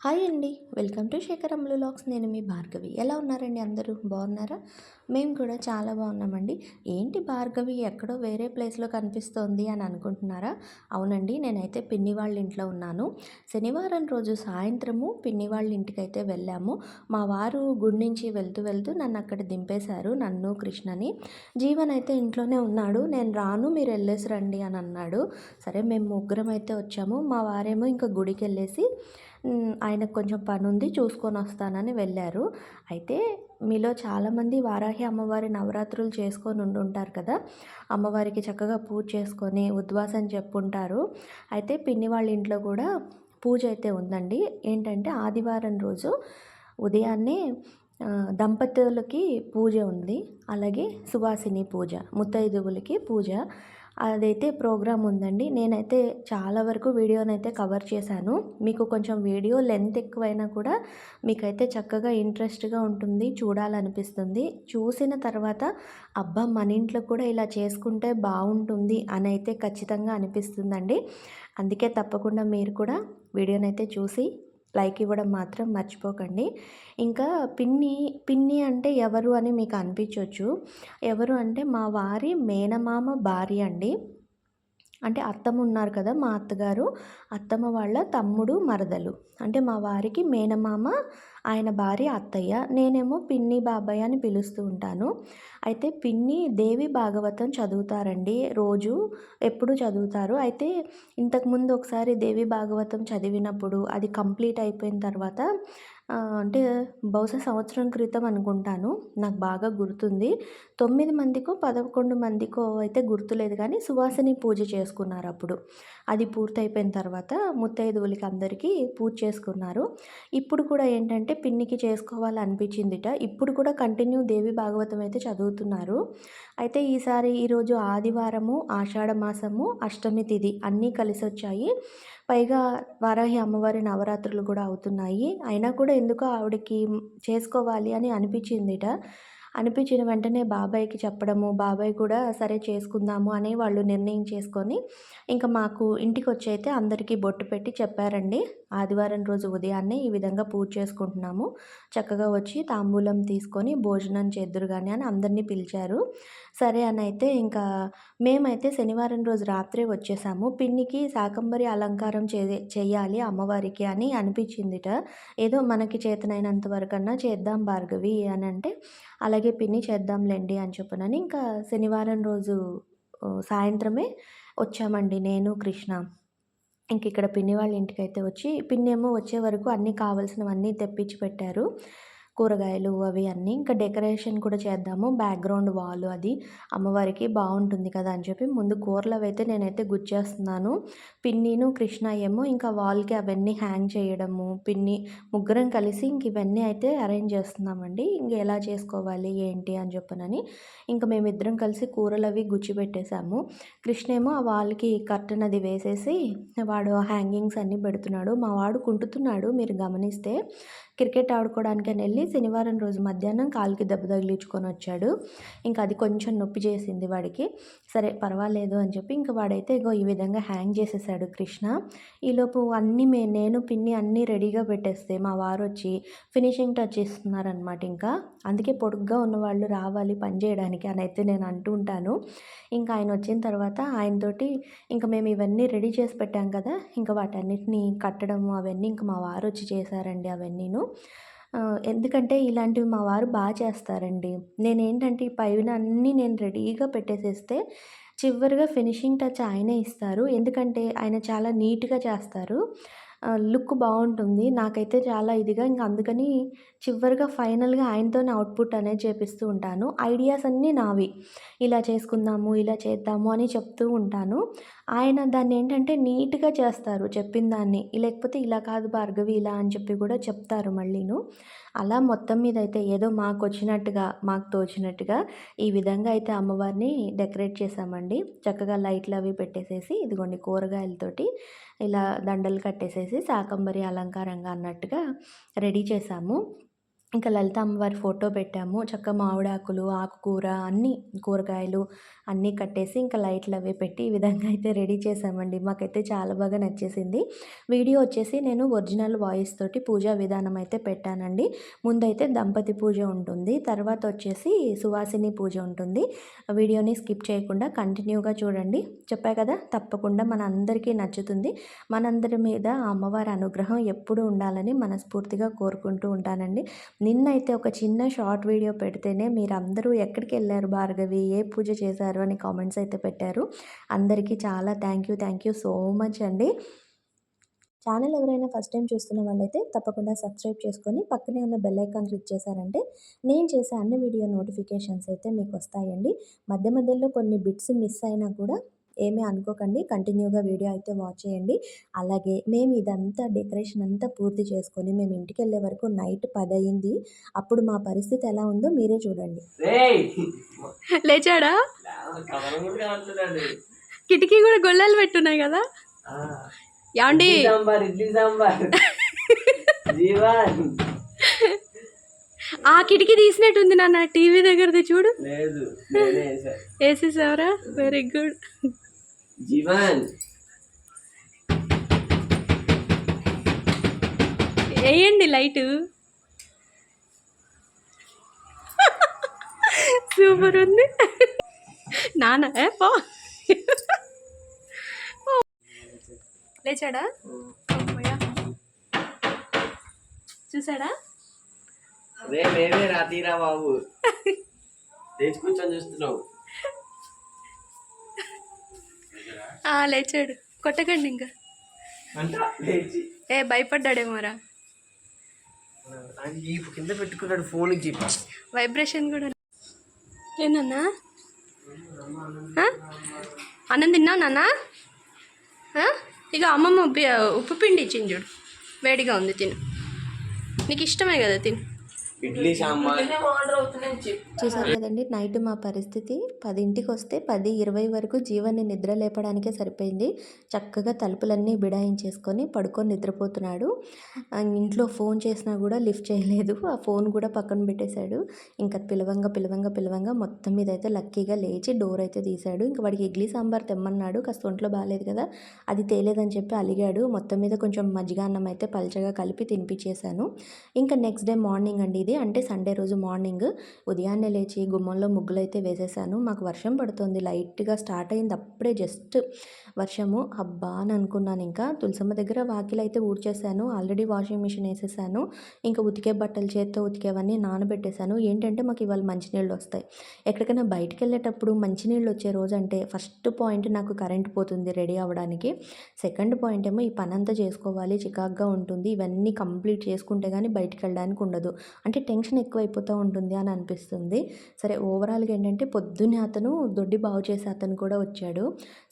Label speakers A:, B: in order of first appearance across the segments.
A: Hi అండి. Welcome to Shekharam vlogs. నేను మీ భార్గవి. ఎలా ఉన్నారండి అందరూ? బాగున్నారా? మేము కూడా చాలా బాగున్నామండి. ఏంటి భార్గవి ఎక్కడో వేరే ప్లేస్‌లో కనిపిస్తోంది అని అనుకుంటున్నారా? అవునండి. నేనైతే పిన్ని వాళ్ళ ఇంట్లో ఉన్నాను. శనివారం రోజు సాయంత్రము పిన్ని వాళ్ళ ఇంటికైతే వెళ్ళాము. మా వారు గుడి నుంచి వెళ్తూ వెళ్తూ నన్ను అక్కడ దింపేశారు. నన్ను, కృష్ణని. జీవన్ అయితే ఇంట్లోనే ఉన్నాడు. నేను రాను, మీరు వెళ్ళేసి రండి అని అన్నాడు. సరే మేము ముగ్గురం అయితే వచ్చాము. మా వారేమో ఇంకా గుడికెళ్ళేసి ఆయనకు కొంచెం పనుంది చూసుకొని వస్తానని వెళ్ళారు. అయితే మీలో చాలామంది వారాహి అమ్మవారి నవరాత్రులు చేసుకొని ఉండుంటారు కదా! అమ్మవారికి చక్కగా పూజ చేసుకొని ఉద్వాసం చెప్పుంటారు. అయితే పిన్ని వాళ్ళ ఇంట్లో కూడా పూజ అయితే ఉందండి. ఏంటంటే ఆదివారం రోజు ఉదయాన్నే దంపతులకి పూజ ఉంది. అలాగే సువాసిని పూజ, ముత్తైదువులకి పూజ. అదైతే ప్రోగ్రామ్ ఉందండి. నేనైతే చాలా వరకు వీడియోనైతే కవర్ చేశాను. మీకు కొంచెం వీడియో లెంత్ ఎక్కువైనా కూడా మీకైతే చక్కగా ఇంట్రెస్ట్‌గా ఉంటుంది. చూడాలనిపిస్తుంది. చూసిన తర్వాత అబ్బా! మన ఇంట్లో కూడా ఇలా చేసుకుంటే బావుంటుంది అనైతే ఖచ్చితంగా అనిపిస్తుందండి. అందుకే తప్పకుండా మీరు కూడా వీడియోనైతే చూసి లైక్ ఇవ్వడం మాత్రం మర్చిపోకండి. ఇంకా పిన్ని, పిన్ని అంటే ఎవరు అని మీకు అనిపించొచ్చు. ఎవరు అంటే మా వారి మేనమామ భార్య అండి. అంటే అత్తమ్మ ఉన్నారు కదా! మా అత్తగారు, అత్తమ్మ వాళ్ళ తమ్ముడు, మరదలు. అంటే మా వారికి మేనమామ, ఆయన భార్య అత్తయ్య. నేనేమో పిన్ని, బాబాయ్ అని పిలుస్తూ ఉంటాను. అయితే పిన్ని దేవి భాగవతం చదువుతారండి రోజు. ఎప్పుడు చదువుతారు. అయితే ఇంతకుముందు ఒకసారి దేవి భాగవతం చదివినప్పుడు అది కంప్లీట్ అయిపోయిన తర్వాత అంటే బహుశా సంవత్సరం క్రితం అనుకుంటాను. నాకు బాగా గుర్తుంది. 9 మందికో, 11 మందికో అయితే గుర్తులేదు కానీ సువాసిని పూజ చేసుకున్నారప్పుడు. అది పూర్తయిపోయిన తర్వాత ముత్తైదువులకి అందరికీ పూజ చేసుకున్నారు. ఇప్పుడు కూడా ఏంటంటే పిన్నికి చేసుకోవాలనిపించిందిట. ఇప్పుడు కూడా కంటిన్యూ దేవి భాగవతం అయితే చదువుతున్నారు. అయితే ఈరోజు ఆదివారము, ఆషాఢ మాసము, అష్టమి తిథి అన్నీ కలిసొచ్చాయి. పైగా వారాహి అమ్మవారి నవరాత్రులు కూడా అవుతున్నాయి. అయినా కూడా ఎందుకో ఆవిడకి చేసుకోవాలి అని అనిపించిందిట. అనిపించిన వెంటనే బాబాయ్‌కి చెప్పడము, బాబాయ్ కూడా సరే చేసుకుందాము అని వాళ్ళు నిర్ణయం చేసుకొని, ఇంక మాకు ఇంటికొచ్చి అయితే అందరికీ బొట్టు పెట్టి చెప్పారండి. ఆదివారం రోజు ఉదయాన్నే ఈ విధంగా పూజ చేసుకుంటున్నాము. చక్కగా వచ్చి తాంబూలం తీసుకొని భోజనం చేద్దురు గాని అని అందరిని పిలిచారు. సరే అనైతే ఇంకా మేమైతే శనివారం రోజు రాత్రే వచ్చేసాము. పిన్నికి శాకంబరి అలంకారం చెయ్యాలి అమ్మవారికి అని అనిపించిందిట. ఏదో మనకి చేతనైనంత వరకన్నా చేద్దాం భార్గవి అనంటే, అలాగే పిన్ని చేద్దాంలెండి అని చెప్పనని ఇంకా శనివారం రోజు సాయంత్రమే వచ్చామండి నేను, కృష్ణ. ఇంకిక్కడ పిన్ని వాళ్ళ ఇంటికైతే వచ్చి పిన్నేమో వచ్చే వరకు అన్నీ కావాల్సినవన్నీ తెప్పించి పెట్టారు. కూరగాయలు అవి అన్నీ. ఇంకా డెకరేషన్ కూడా చేద్దాము. బ్యాక్‌గ్రౌండ్ వాల్ అది అమ్మవారికి బావుంటుంది కదా అని చెప్పి ముందు కూరలవైతే నేనైతే గుచ్చేస్తున్నాను. పిన్నీను, కృష్ణ ఏమో ఇంకా వాల్‌కి అవన్నీ హ్యాంగ్ చేయడము. పిన్ని ముగ్గురం కలిసి ఇంక ఇవన్నీ అయితే అరేంజ్ చేస్తున్నామండి. ఇంక ఎలా చేసుకోవాలి ఏంటి అని చెప్పనని. ఇంక మేమిద్దరం కలిసి కూరలవి గుచ్చి పెట్టేసాము. కృష్ణ ఏమో ఆ వాల్‌కి కర్టెన్ అది వేసేసి వాడు హ్యాంగింగ్స్ అన్నీ పెడుతున్నాడు. మా వాడు కుంటుతున్నాడు మీరు గమనిస్తే. క్రికెట్ ఆడుకోవడానికని ఎళ్లి శనివారం రోజు మధ్యాహ్నం కాలుకి దెబ్బ తగిలించుకొనొచ్చాడు. ఇంకా అది కొంచెం నొప్పి చేసింది వాడికి. సరే పర్వాలేదు అని చెప్పి ఇంక వాడైతే ఇగో ఈ విధంగా హ్యాంగ్ చేసేసాడు కృష్ణ. ఈలోపు అన్నీ నేను, పిన్ని అన్నీ రెడీగా పెట్టేస్తే మా వారొచ్చి ఫినిషింగ్ టచ్ ఇస్తున్నారనమాట ఇంకా. అందుకే పొడుగ్గా ఉన్నవాళ్ళు రావాలి పని చేయడానికి అనైతే నేను అంటూ ఉంటాను. ఇంకా ఆయనొచ్చిన తర్వాత ఆయనతోటి ఇంక మేము ఇవన్నీ రెడీ చేసి పెట్టాం కదా! ఇంక వాటన్నిటిని కట్టడము అవన్నీ ఇంక మా వారొచ్చి చేశారండి అవన్నీను. ఎందుకంటే ఇలాంటివి మా వారు చేస్తారండి. నేనేంటంటే ఈ పైన అన్నీ నేను రెడీగా పెట్టేసేస్తే చివరిగా ఫినిషింగ్ టచ్ ఆయనే ఇస్తారు. ఎందుకంటే ఆయన చాలా నీట్‌గా చేస్తారు. లుక్ బావుంటుంది. నాకైతే చాలా ఇదిగా ఇంక అందుకని చివరిగా ఫైనల్‌గా ఆయనతోనే అవుట్‌పుట్ అనేది చేపిస్తూ ఉంటాను. ఐడియాస్ అన్నీ నావి. ఇలా చేసుకుందాము, ఇలా చేద్దాము అని చెప్తూ ఉంటాను. ఆయన దాన్నేంటంటే నీట్‌గా చేస్తారు చెప్పిన దాన్ని. లేకపోతే ఇలా కాదు భార్గవి ఇలా అని చెప్పి కూడా చెప్తారు మళ్ళీను. అలా మొత్తం మీదయితే ఏదో మాకొచ్చినట్టుగా, మాకు తోచినట్టుగా ఈ విధంగా అయితే అమ్మవారిని డెకరేట్ చేశామండి. చక్కగా లైట్‌లవి పెట్టేసేసి ఇదిగోండి కూరగాయలతోటి ఇలా దండలు కట్టేసేసి శాకంబరి అలంకారంగా అన్నట్టుగా రెడీ చేశాము. ఇంకా లలిత అమ్మవారి ఫోటో పెట్టాము. చక్కగా మామిడాకులు, ఆకుకూర అన్నీ కూరగాయలు అన్నీ కట్టేసి ఇంకా లైట్‌లవి పెట్టి ఈ విధంగా అయితే రెడీ చేశామండి. మాకైతే చాలా బాగా నచ్చేసింది. వీడియో వచ్చేసి నేను ఒరిజినల్ వాయిస్ తోటి పూజా విధానం అయితే పెట్టానండి. ముందైతే దంపతి పూజ ఉంటుంది. తర్వాత వచ్చేసి సువాసిని పూజ ఉంటుంది. వీడియోని స్కిప్ చేయకుండా కంటిన్యూగా చూడండి. చెప్పా కదా! తప్పకుండా మనందరికీ నచ్చుతుంది. మనందరి మీద ఆ అమ్మవారి అనుగ్రహం ఎప్పుడూ ఉండాలని మనస్ఫూర్తిగా కోరుకుంటూ ఉంటానండి. నిన్నైతే ఒక చిన్న షార్ట్ వీడియో పెడితేనే మీరందరూ ఎక్కడికెళ్లారు భార్గవి, ఏ పూజ చేశారు అని కామెంట్స్ అయితే పెట్టారు. అందరికీ చాలా థ్యాంక్ యూ సో మచ్ అండి. ఛానల్ ఎవరైనా ఫస్ట్ టైం చూస్తున్న వాళ్ళైతే తప్పకుండా సబ్స్క్రైబ్ చేసుకొని పక్కనే ఉన్న బెల్ ఐకాన్ క్లిక్ చేశారంటే నేను చేసే అన్ని వీడియో నోటిఫికేషన్స్ అయితే మీకు వస్తాయండి. మధ్య మధ్యలో కొన్ని బిట్స్ మిస్ అయినా కూడా ఏమీ అనుకోకండి. కంటిన్యూగా వీడియో అయితే వాచ్ చేయండి. అలాగే మేము ఇదంతా డెకరేషన్ అంతా పూర్తి చేసుకొని మేము ఇంటికెళ్ళే వరకు నైట్ 10 అయింది. అప్పుడు మా పరిస్థితి ఎలా ఉందో మీరే చూడండి. లేచాడా? కిటికీ కూడా గొళ్ళలు పెట్టున్నాయి కదా. యాండి
B: ఇడ్లీ సాంబార్ జీవన్
A: ఆ కిటికీ తీసినట్టుంది నాన్న. టీవీ దగ్గరది చూడు.
B: లేదు
A: వేసేసావరా? Very good.
B: జీవన్
A: వేయండి లైట్. సూపర్ ఉంది నాన్న. పో లేచాడా? చూసాడా?
B: మేమే రాతీరా బాబు లేచి కూర్చొని చూస్తున్నావు.
A: లేచాడు. కొట్టకండి ఇంకా.
B: అంట లేచి
A: భయపడ్డాడేమోరా.
B: కింద పెట్టుకున్నాడు ఫోన్ కి.
A: వైబ్రేషన్ కూడా. ఏనన్నా అన్నం తిన్నావు నాన్న? ఇక అమ్మమ్మ ఉప్పు పిండి ఇచ్చింది చూడు. వేడిగా ఉంది, తిను. నీకు ఇష్టమే కదా, తిను.
B: ఇడ్లీ సాంబార్
A: చూసారు కదండి. నైట్ మా పరిస్థితి 10ంటికి వస్తే 10:20 వరకు జీవన్ని నిద్ర లేపడానికే సరిపోయింది. చక్కగా తలుపులన్నీ బిడాయించేసుకొని పడుకొని నిద్రపోతున్నాడు. ఇంట్లో ఫోన్ చేసినా కూడా లిఫ్ట్ చేయలేదు. ఆ ఫోన్ కూడా పక్కన పెట్టేశాడు. ఇంకా పిలవంగా మొత్తం మీద అయితే లక్కీగా లేచి డోర్ అయితే తీశాడు. ఇంకా వాడికి ఇడ్లీ సాంబార్ తెమ్మన్నాడు. కాస్త ఒంట్లో బాగాలేదు కదా, అది తేలేదని చెప్పి అలిగాడు. మొత్తం మీద కొంచెం మజ్జిగ అన్నం అయితే పల్చగా కలిపి తినిపించేశాను. ఇంకా నెక్స్ట్ డే మార్నింగ్ అండి, ఇది అంటే సండే రోజు మార్నింగ్ ఉదయాన్నే లేచి గుమ్మంలో ముగ్గులు అయితే వేసేసాను. మాకు వర్షం పడుతుంది, లైట్గా స్టార్ట్ అయింది అప్పుడే జస్ట్ వర్షము. అబ్బా అని అనుకున్నాను. ఇంకా తులసమ్మ దగ్గర వాకిలు అయితే ఊడ్చేసాను. ఆల్రెడీ వాషింగ్ మిషన్ వేసేసాను. ఇంకా ఉతికే బట్టలు చేత్తో ఉతికేవన్నీ నానబెట్టేశాను. ఏంటంటే మాకు ఇవాళ మంచినీళ్ళు వస్తాయి. ఎక్కడికైనా బయటకు వెళ్ళేటప్పుడు మంచినీళ్ళు వచ్చే రోజు అంటే ఫస్ట్ పాయింట్ నాకు కరెంట్ పోతుంది రెడీ అవ్వడానికి. సెకండ్ పాయింట్ ఏమో ఈ పని అంతా చేసుకోవాలి, చికాగ్గా ఉంటుంది. ఇవన్నీ కంప్లీట్ చేసుకుంటే కానీ బయటికి వెళ్ళడానికి ఉండదు. అంటే టెన్షన్ ఎక్కువైపోతూ ఉంటుంది అని అనిపిస్తుంది. సరే, ఓవరాల్గా ఏంటంటే పొద్దున్నే అతను దొడ్డి బాగు చేసే అతను కూడా వచ్చాడు.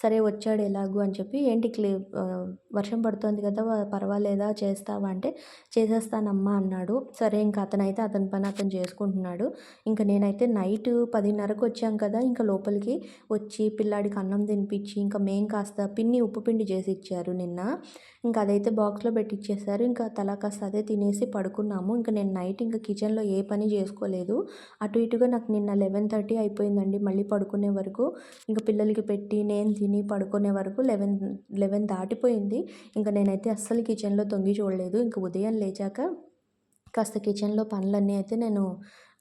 A: సరే వచ్చాడు ఎలాగూ అని చెప్పి, ఏంటి వర్షం పడుతుంది కదా, పర్వాలేదా చేస్తావా అంటే చేసేస్తానమ్మా అన్నాడు. సరే ఇంకా అతనైతే అతని పని అతను చేసుకుంటున్నాడు. ఇంకా నేనైతే నైట్ 10:30కు వచ్చాం కదా, ఇంకా లోపలికి వచ్చి పిల్లాడికి అన్నం తినిపించి ఇంకా మేము కాస్త ఉప్పు పిండి చేసి ఇచ్చారు నిన్న. ఇంకా అదైతే బాక్స్లో పెట్టిచ్చేసారు. ఇంకా తలా కాస్త అదే తినేసి పడుకున్నాము. ఇంకా నేను నైట్ ఇంకా కిచెన్లో ఏ పని చేసుకోలేదు. అటు ఇటుగా నాకు నిన్న 11:30 అయిపోయిందండి మళ్ళీ పడుకునే వరకు. ఇంకా పిల్లలకి పెట్టి నేను తిని పడుకునే వరకు 11 దాటిపోయింది. ఇంకా నేనైతే అస్సలు కిచెన్లో తొంగి చూడలేదు. ఇంకా ఉదయం లేచాక కాస్త కిచెన్లో పనులన్నీ అయితే నేను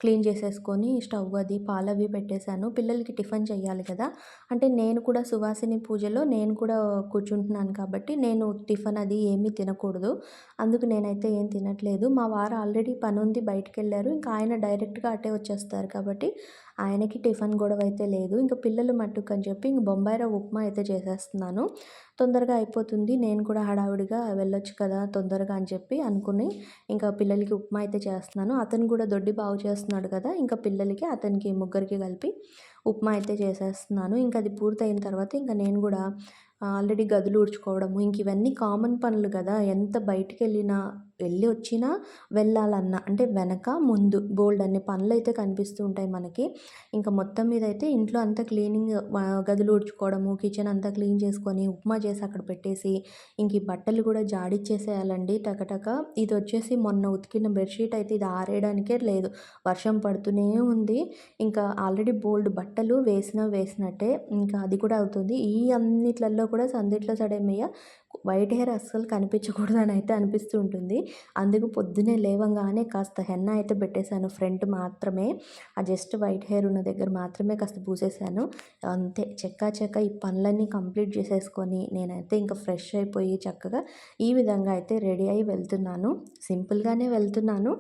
A: క్లీన్ చేసేసుకొని స్టవ్ అది పాలవి పెట్టేశాను. పిల్లలకి టిఫిన్ చేయాలి కదా, అంటే నేను కూడా సువాసిని పూజలో నేను కూడా కూర్చుంటున్నాను కాబట్టి నేను టిఫిన్ అది ఏమీ తినకూడదు. అందుకు నేనైతే ఏం తినట్లేదు. మా వారు ఆల్రెడీ పని ఉంది బయటికి వెళ్ళారు. ఇంకా ఆయన డైరెక్ట్గా అటే వచ్చేస్తారు కాబట్టి ఆయనకి టిఫిన్ గొడవ అయితే లేదు. ఇంకా పిల్లలు మట్టుకు అని చెప్పి ఇంక బొంబాయి రవ్వ ఉప్మా అయితే చేసేస్తున్నాను. తొందరగా అయిపోతుంది, నేను కూడా హడావుడిగా వెళ్ళొచ్చు కదా తొందరగా అని చెప్పి అనుకుని ఇంకా పిల్లలకి ఉప్మా అయితే చేస్తున్నాను. అతను కూడా దొడ్డి బాగు చేస్తున్నాడు కదా, ఇంకా పిల్లలకి అతనికి ముగ్గురికి కలిపి ఉప్మా అయితే చేసేస్తున్నాను. ఇంకా అది పూర్తయిన తర్వాత ఇంకా నేను కూడా ఆల్రెడీ గదులు ఊడ్చుకోవడము ఇంక ఇవన్నీ కామన్ పనులు కదా, ఎంత బయటికి వెళ్ళినా వెళ్ళి వచ్చినా వెళ్ళాలన్నా అంటే వెనక ముందు బోల్డ్ అన్ని పనులు అయితే కనిపిస్తూ ఉంటాయి మనకి. ఇంకా మొత్తం మీద అయితే ఇంట్లో అంతా క్లీనింగ్, గదులు ఊడ్చుకోవడము, కిచెన్ అంతా క్లీన్ చేసుకొని ఉప్మా చేసి అక్కడ పెట్టేసి ఇంక ఈ బట్టలు కూడా జాడిచ్చేసేయాలండి టకటక. ఇది వచ్చేసి మొన్న ఉతికిన బెడ్షీట్ అయితే ఇది ఆరేయడానికే లేదు, వర్షం పడుతూనే ఉంది. ఇంకా ఆల్రెడీ బోల్డ్ బట్టలు వేసినట్టే ఇంకా అది కూడా అవుతుంది. ఈ అన్నిట్లలో కూడా సందిట్లో సడేమయ్య వైట్ హెయిర్ అస్సలు కనిపించకూడదని అయితే అనిపిస్తూ ఉంటుంది. అందుకు పొద్దున్నే లేవంగానే కాస్త హెన్నా అయితే పెట్టేశాను, ఫ్రంట్ మాత్రమే, ఆ జస్ట్ వైట్ హెయిర్ ఉన్న దగ్గర మాత్రమే కాస్త పూసేసాను. అంతే చెక్క ఈ పనులన్నీ కంప్లీట్ చేసేసుకొని నేనైతే ఇంకా ఫ్రెష్ అయిపోయి చక్కగా ఈ విధంగా అయితే రెడీ అయ్యి వెళ్తున్నాను. సింపుల్గానే వెళ్తున్నాను.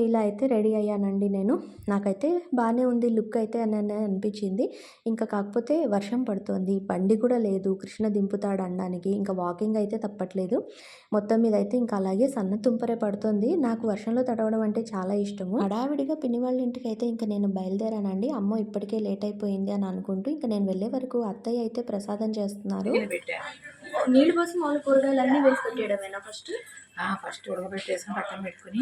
A: ఇలా అయితే రెడీ అయ్యానండి నేను. నాకైతే బాగానే ఉంది లుక్ అయితే అని అనిపించింది. ఇంకా కాకపోతే వర్షం పడుతోంది, బండి కూడా లేదు కృష్ణ దింపుతాడు అనడానికి, ఇంకా వాకింగ్ అయితే తప్పట్లేదు. మొత్తం మీద అయితే ఇంకా అలాగే సన్న తుంపరే పడుతుంది. నాకు వర్షంలో తడవడం అంటే చాలా ఇష్టము. హడావిడిగా పిన్ని వాళ్ళ ఇంటికి అయితే ఇంకా నేను బయలుదేరానండి. అమ్మో ఇప్పటికే లేట్ అయిపోయింది అని అనుకుంటూ ఇంకా నేను వెళ్ళే వరకు అత్తయ్య అయితే ప్రసాదం చేస్తున్నారు.
C: నీళ్ళు పోసి మామూలు కూరగాయలు అన్నీ వేసి పెట్టేయడమేనా ఫస్ట్?
D: ఫస్ట్ ఉడకబెట్టేసుకుని పక్కన పెట్టుకుని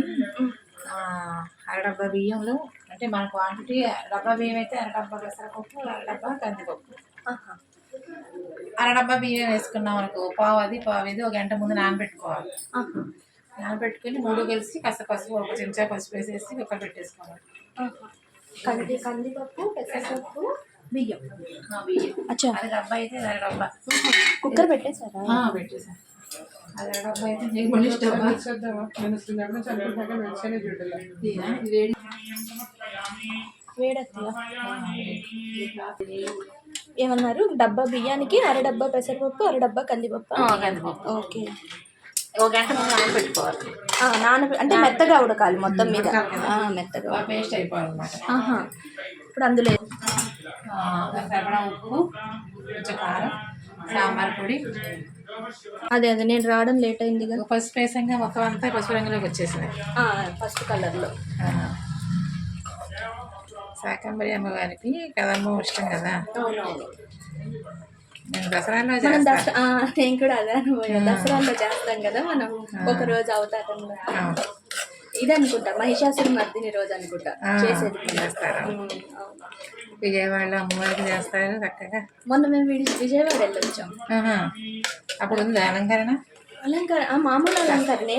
D: అరడబ్బా బియ్యంలో అంటే మన క్వాంటిటీ డబ్బా బియ్యం అయితే అరడబ్బా పెసరపప్పు, అరడబ్బా కందిపప్పు, అరడబ్బా బియ్యం వేసుకున్నాం అనుకో పావు ఇది ఒక గంట ముందు నానబెట్టుకోవాలి. నానబెట్టుకుని మూడు కలిసి కాస్త పసుపు, ఒక చెంచా పసుపు వేసేసి కుక్కర్ పెట్టేసుకోవాలి.
C: కందిపప్పు, పెసరపప్పు, బియ్యం.
D: బియ్యం అది డబ్బా అయితే అరడబ్బా
C: కుక్కర్ పెట్టేశారా?
D: పెట్టేసాను. అది అరడబ్బా అయితే నీకు
C: ఏమన్నారు? డబ్బా బియ్యానికి అరడబ్బా పెసరపప్పు, అరడబ్బా కందిపప్పు.
D: కందిపప్పు
C: ఓకే.
D: ఒక గంట ముందు నానబెట్టుకోవాలి.
C: అంటే మెత్తగా ఉడకాలి మొత్తం మీద, మెత్తగా
D: పేస్ట్ అయిపోవాలన్నమాట.
C: ఇప్పుడు అందులో
D: సరిపడా ఉప్పు, కొంచెం కారం, సాంబార్ పొడి.
C: అదే నేను రావడం లేట్ అయింది కదా.
D: పసుపు వేసంగా మొత్తం అంతా పసుపు రంగులోకి వచ్చేసింది,
C: ఫస్ట్ కలర్లో.
D: శాకంబరి అమ్మగారికి కదమ్మ ఇష్టం కదా.
C: అవునవును.
D: నేను దసరాలో
C: నేను కూడా అదే దసరాలో చేస్తాం కదా మనం, ఒక రోజు అవతారంలో. ఇది అనుకుంటా మహిషాసుర మర్దిని రోజు అనుకుంటా చేసేది.
D: చేస్తారు విజయవాడలో అమ్మవారికి చేస్తారు చక్కగా.
C: మొన్న మేము విజయవాడ వెళ్ళొచ్చాం.
D: అప్పుడు ఉంది అలంకరణ.
C: మామూలు అలంకరణే.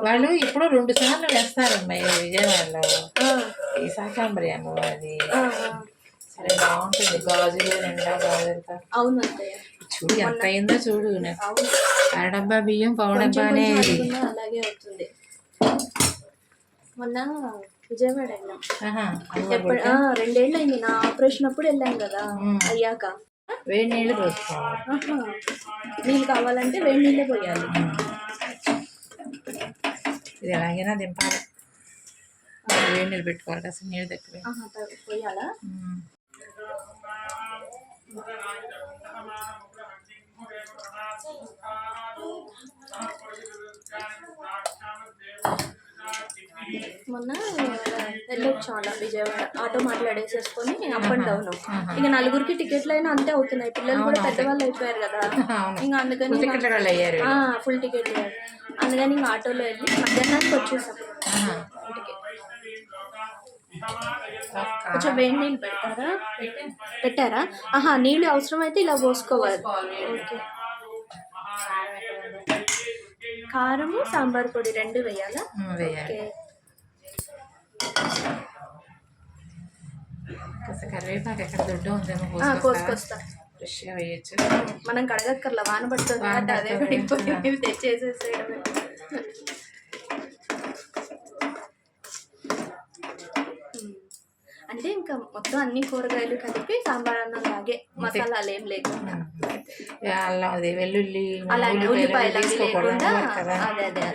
D: వాళ్ళు ఇప్పుడు 2 సార్లు వేస్తారు విజయవాడలో ఈ శాకంబరి అమ్మవారి. సరే బాగుంటుంది, గాజులు నిండా గాజులతో.
C: అవును,
D: చూడు ఎంత అయిందో చూడు. అరడబ్బా బియ్యం పావు డబ్బా అనేది
C: అలాగే అవుతుంది. మొన్న విజయవాడ వెళ్ళాం. 2 ఏళ్ళు అయింది నా ఆపరేషన్ అప్పుడు వెళ్ళాం కదా. అయ్యాక
D: వేడి నీళ్ళు పోసుకోవాలి.
C: నీళ్ళు కావాలంటే వేడి నీళ్ళే పోయాలి.
D: ఇది ఎలాగైనా దింపాలి, వేడి నీళ్ళు పెట్టుకోవాలి, అసలు నీళ్ళు తక్కువ
C: పోయాలా. మొన్న వెళ్ళొచ్చాం అలా విజయవాడ, ఆటో మాట్లాడేసేసుకొని అప్ అండ్ డౌన్. ఇంకా 4గురికి టికెట్లు అయినా అంతే అవుతున్నాయి, పిల్లలు కూడా పెద్దవాళ్ళు అయిపోయారు కదా. ఇంకా అందుకని ఫుల్ టికెట్ లేదు, అందుకని ఇంకా ఆటోలో వెళ్ళి మధ్యాహ్నానికి వచ్చేసాం ఇంటికి. కొంచెం వేడి నీళ్ళు పెట్టారా? నీళ్ళు అవసరమైతే ఇలా పోసుకోవాలి. ఓకే. కారము, సాంబార్ పొడి 2 వేయాలా? ఓకే.
D: కరివేపాకు ఎక్కడ దొడ్డు ఉందేమో
C: కోసుకొస్తా,
D: ఫ్రెష్గా వేయచ్చు.
C: మనం కడగక్కర్లా, వాన పడుతుంది అంటే అదే పడిపోయి తెచ్చేసేసేయడమే. అంటే ఇంకా మొత్తం అన్ని కూరగాయలు కలిపి సాంబార్ అన్నం లాగే, మసాలాలు ఏం లేకుండా,
D: వెల్లుల్లి
C: అలాగే ఉల్లిపాయలు అవి లేకుండా. అదే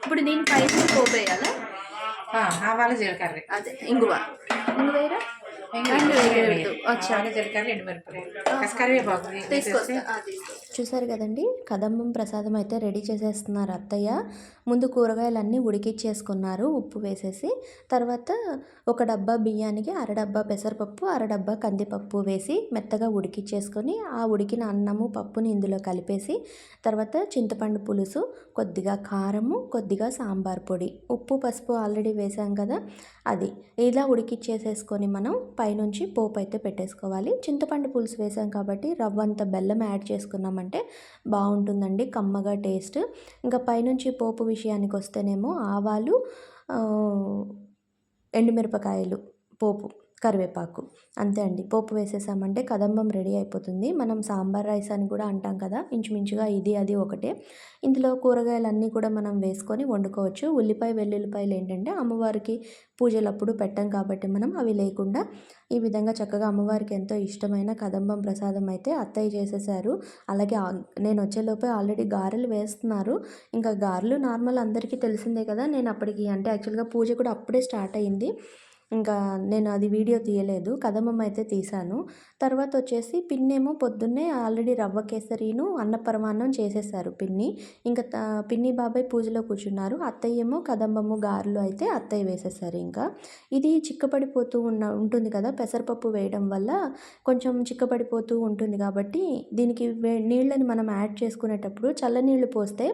C: ఇప్పుడు దీనిపై పోపేయాలా?
D: ఆవాలు జీలకర్ర,
C: అదే ఇంగువ వేయరా?
D: జీలకర్ర, ఎండుమిరపకాయలు, కరివేపాకు
C: తీసుకొస్తా.
A: చూసారు కదండి, కదంబం ప్రసాదం అయితే రెడీ చేసేస్తున్నారు అత్తయ్య. ముందు కూరగాయలన్నీ ఉడికిచ్చేసుకున్నారు ఉప్పు వేసేసి. తర్వాత ఒక డబ్బా బియ్యానికి అరడబ్బా పెసరపప్పు, అరడబ్బా కందిపప్పు వేసి మెత్తగా ఉడికిచ్చేసుకొని ఆ ఉడికిన అన్నము పప్పుని ఇందులో కలిపేసి తర్వాత చింతపండు పులుసు, కొద్దిగా కారము, కొద్దిగా సాంబార్ పొడి, ఉప్పు పసుపు ఆల్రెడీ వేసాం కదా అది ఇలా ఉడికిచ్చేసేసుకొని మనం పైనుంచి పోపు అయితే పెట్టేసుకోవాలి. చింతపండు పులుసు వేసాం కాబట్టి రవ్వంత బెల్లం యాడ్ చేసుకున్నామంటే బాగుంటుందండి కమ్మగా టేస్ట్. ఇంకా పైనుంచి పోపు విషయానికి వస్తేనేమో ఆవాలు, ఎండుమిరపకాయలు, పోపు, కరివేపాకు, అంతే అండి. పోపు వేసేసామంటే కదంబం రెడీ అయిపోతుంది. మనం సాంబార్ రైస్ అని కూడా అంటాం కదా, ఇంచుమించుగా ఇది అది ఒకటే. ఇందులో కూరగాయలన్నీ కూడా మనం వేసుకొని వండుకోవచ్చు. ఉల్లిపాయ వెల్లుల్లిపాయలు ఏంటంటే అమ్మవారికి పూజలప్పుడు పెట్టాం కాబట్టి మనం అవి లేకుండా ఈ విధంగా చక్కగా అమ్మవారికి ఎంతో ఇష్టమైన కదంబం ప్రసాదం అయితే అత్తయ్య చేసేసారు. అలాగే నేను వచ్చేలోపే ఆల్రెడీ గారెలు వేస్తున్నారు. ఇంకా గారెలు నార్మల్ అందరికీ తెలిసిందే కదా. నేను అప్పటికి అంటే యాక్చువల్గా పూజ కూడా అప్పుడే స్టార్ట్ అయ్యింది. ఇంకా నేను అది వీడియో తీయలేదు, కదంబం అయితే తీశాను. తర్వాత వచ్చేసి పిన్నేమో పొద్దున్నే ఆల్రెడీ రవ్వ కేసరీను అన్న పరమాన్నం చేసేసారు పిన్ని. ఇంకా పిన్ని బాబాయ్ పూజలో కూర్చున్నారు. అత్తయ్య ఏమో కదంబము గారెలు అయితే అత్తయ్య వేసేసారు. ఇంకా ఇది చిక్కపడిపోతూ ఉంటుంది కదా, పెసరపప్పు వేయడం వల్ల కొంచెం చిక్కపడిపోతూ ఉంటుంది కాబట్టి దీనికి నీళ్ళని మనం యాడ్ చేసుకునేటప్పుడు చల్లనీళ్ళు పోస్తే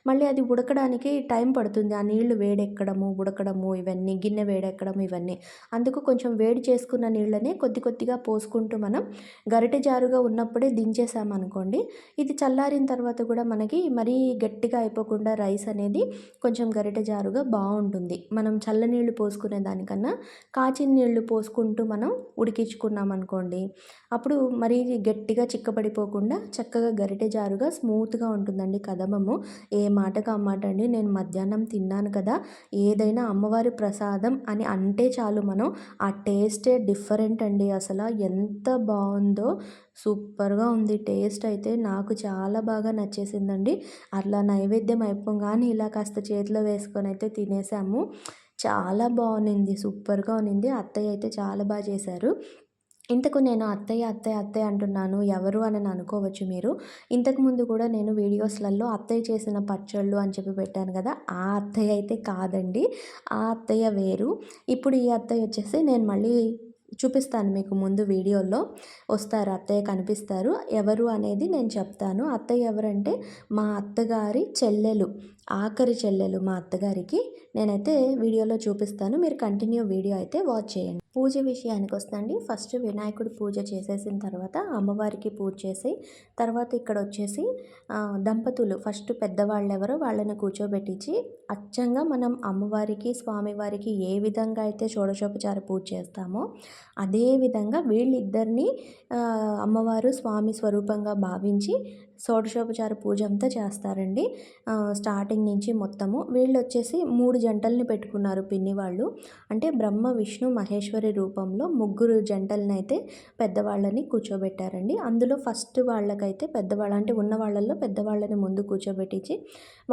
A: మళ్ళీ అది ఉడకడానికి టైం పడుతుంది. ఆ నీళ్లు వేడెక్కడము, ఉడకడము, ఇవన్నీ గిన్నె వేడెక్కడం ఇవన్నీ. అందుకు కొంచెం వేడి చేసుకున్న నీళ్ళనే కొద్ది కొద్దిగా పోసుకుంటూ మనం గరిటె జారుగా ఉన్నప్పుడే దించేసామనుకోండి, ఇది చల్లారిన తర్వాత కూడా మనకి మరీ గట్టిగా అయిపోకుండా రైస్ అనేది కొంచెం గరిటె జారుగా బాగుంటుంది. మనం చల్లనీళ్ళు పోసుకునే దానికన్నా కాచిన నీళ్లు పోసుకుంటూ మనం ఉడికించుకున్నాం అనుకోండి, అప్పుడు మరీ గట్టిగా చిక్కబడిపోకుండా చక్కగా గరిటె జారుగా స్మూత్గా ఉంటుందండి కదంబము. ఏ మాటకు ఆ మాట అండి. నేను మధ్యాహ్నం తిన్నాను కదా, ఏదైనా అమ్మవారి ప్రసాదం అని అంటే చాలు మనం ఆ టేస్టే డిఫరెంట్ అండి. అసలు ఎంత బాగుందో, సూపర్గా ఉంది టేస్ట్ అయితే. నాకు చాలా బాగా నచ్చేసిందండి. అట్లా నైవేద్యం అయిపోగానే ఇలా కాస్త చేతిలో వేసుకొని అయితే తినేసాము. చాలా బాగుంది, సూపర్గా ఉన్నింది. అత్తయ్య అయితే చాలా బాగా చేశారు. ఇంతకు నేను అత్తయ్య అత్తయ్య అత్తయ్య అంటున్నాను, ఎవరు అని అనుకోవచ్చు మీరు. ఇంతకుముందు కూడా నేను వీడియోస్లలో అత్తయ్య చేసిన పచ్చళ్ళు అని చెప్పి పెట్టాను కదా, ఆ అత్తయ్య అయితే కాదండి, ఆ అత్తయ్య వేరు. ఇప్పుడు ఈ అత్తయ్య వచ్చేసి నేను మళ్ళీ చూపిస్తాను మీకు, ముందు వీడియోలో వస్తారు అత్తయ్య కనిపిస్తారు. ఎవరు అనేది నేను చెప్తాను. అత్తయ్య ఎవరంటే మా అత్తగారి చెల్లెలు, ఆఖరి చెల్లెలు మా అత్తగారికి. నేనైతే వీడియోలో చూపిస్తాను, మీరు కంటిన్యూ వీడియో అయితే వాచ్ చేయండి. పూజ విషయానికి వస్తుందండి. ఫస్ట్ వినాయకుడి పూజ చేసేసిన తర్వాత అమ్మవారికి పూజ చేసి తర్వాత ఇక్కడ వచ్చేసి దంపతులు ఫస్ట్ పెద్దవాళ్ళు ఎవరో వాళ్ళని కూర్చోబెట్టించి అచ్చంగా మనం అమ్మవారికి స్వామివారికి ఏ విధంగా అయితే షోడశోపచార పూజ చేస్తామో అదే విధంగా వీళ్ళిద్దరిని అమ్మవారు స్వామి స్వరూపంగా భావించి షోడశోపచార పూజ అంతా చేస్తారండి. స్టార్టింగ్ నుంచి మొత్తము వీళ్ళు వచ్చేసి 3 జంటల్ని పెట్టుకున్నారు పిన్ని వాళ్ళు. అంటే బ్రహ్మ విష్ణు మహేశ్వరి రూపంలో 3 జంటలను అయితే పెద్దవాళ్ళని కూర్చోబెట్టారండి. అందులో ఫస్ట్ వాళ్ళకైతే పెద్దవాళ్ళ అంటే ఉన్న వాళ్ళల్లో పెద్దవాళ్ళని ముందు కూర్చోబెట్టించి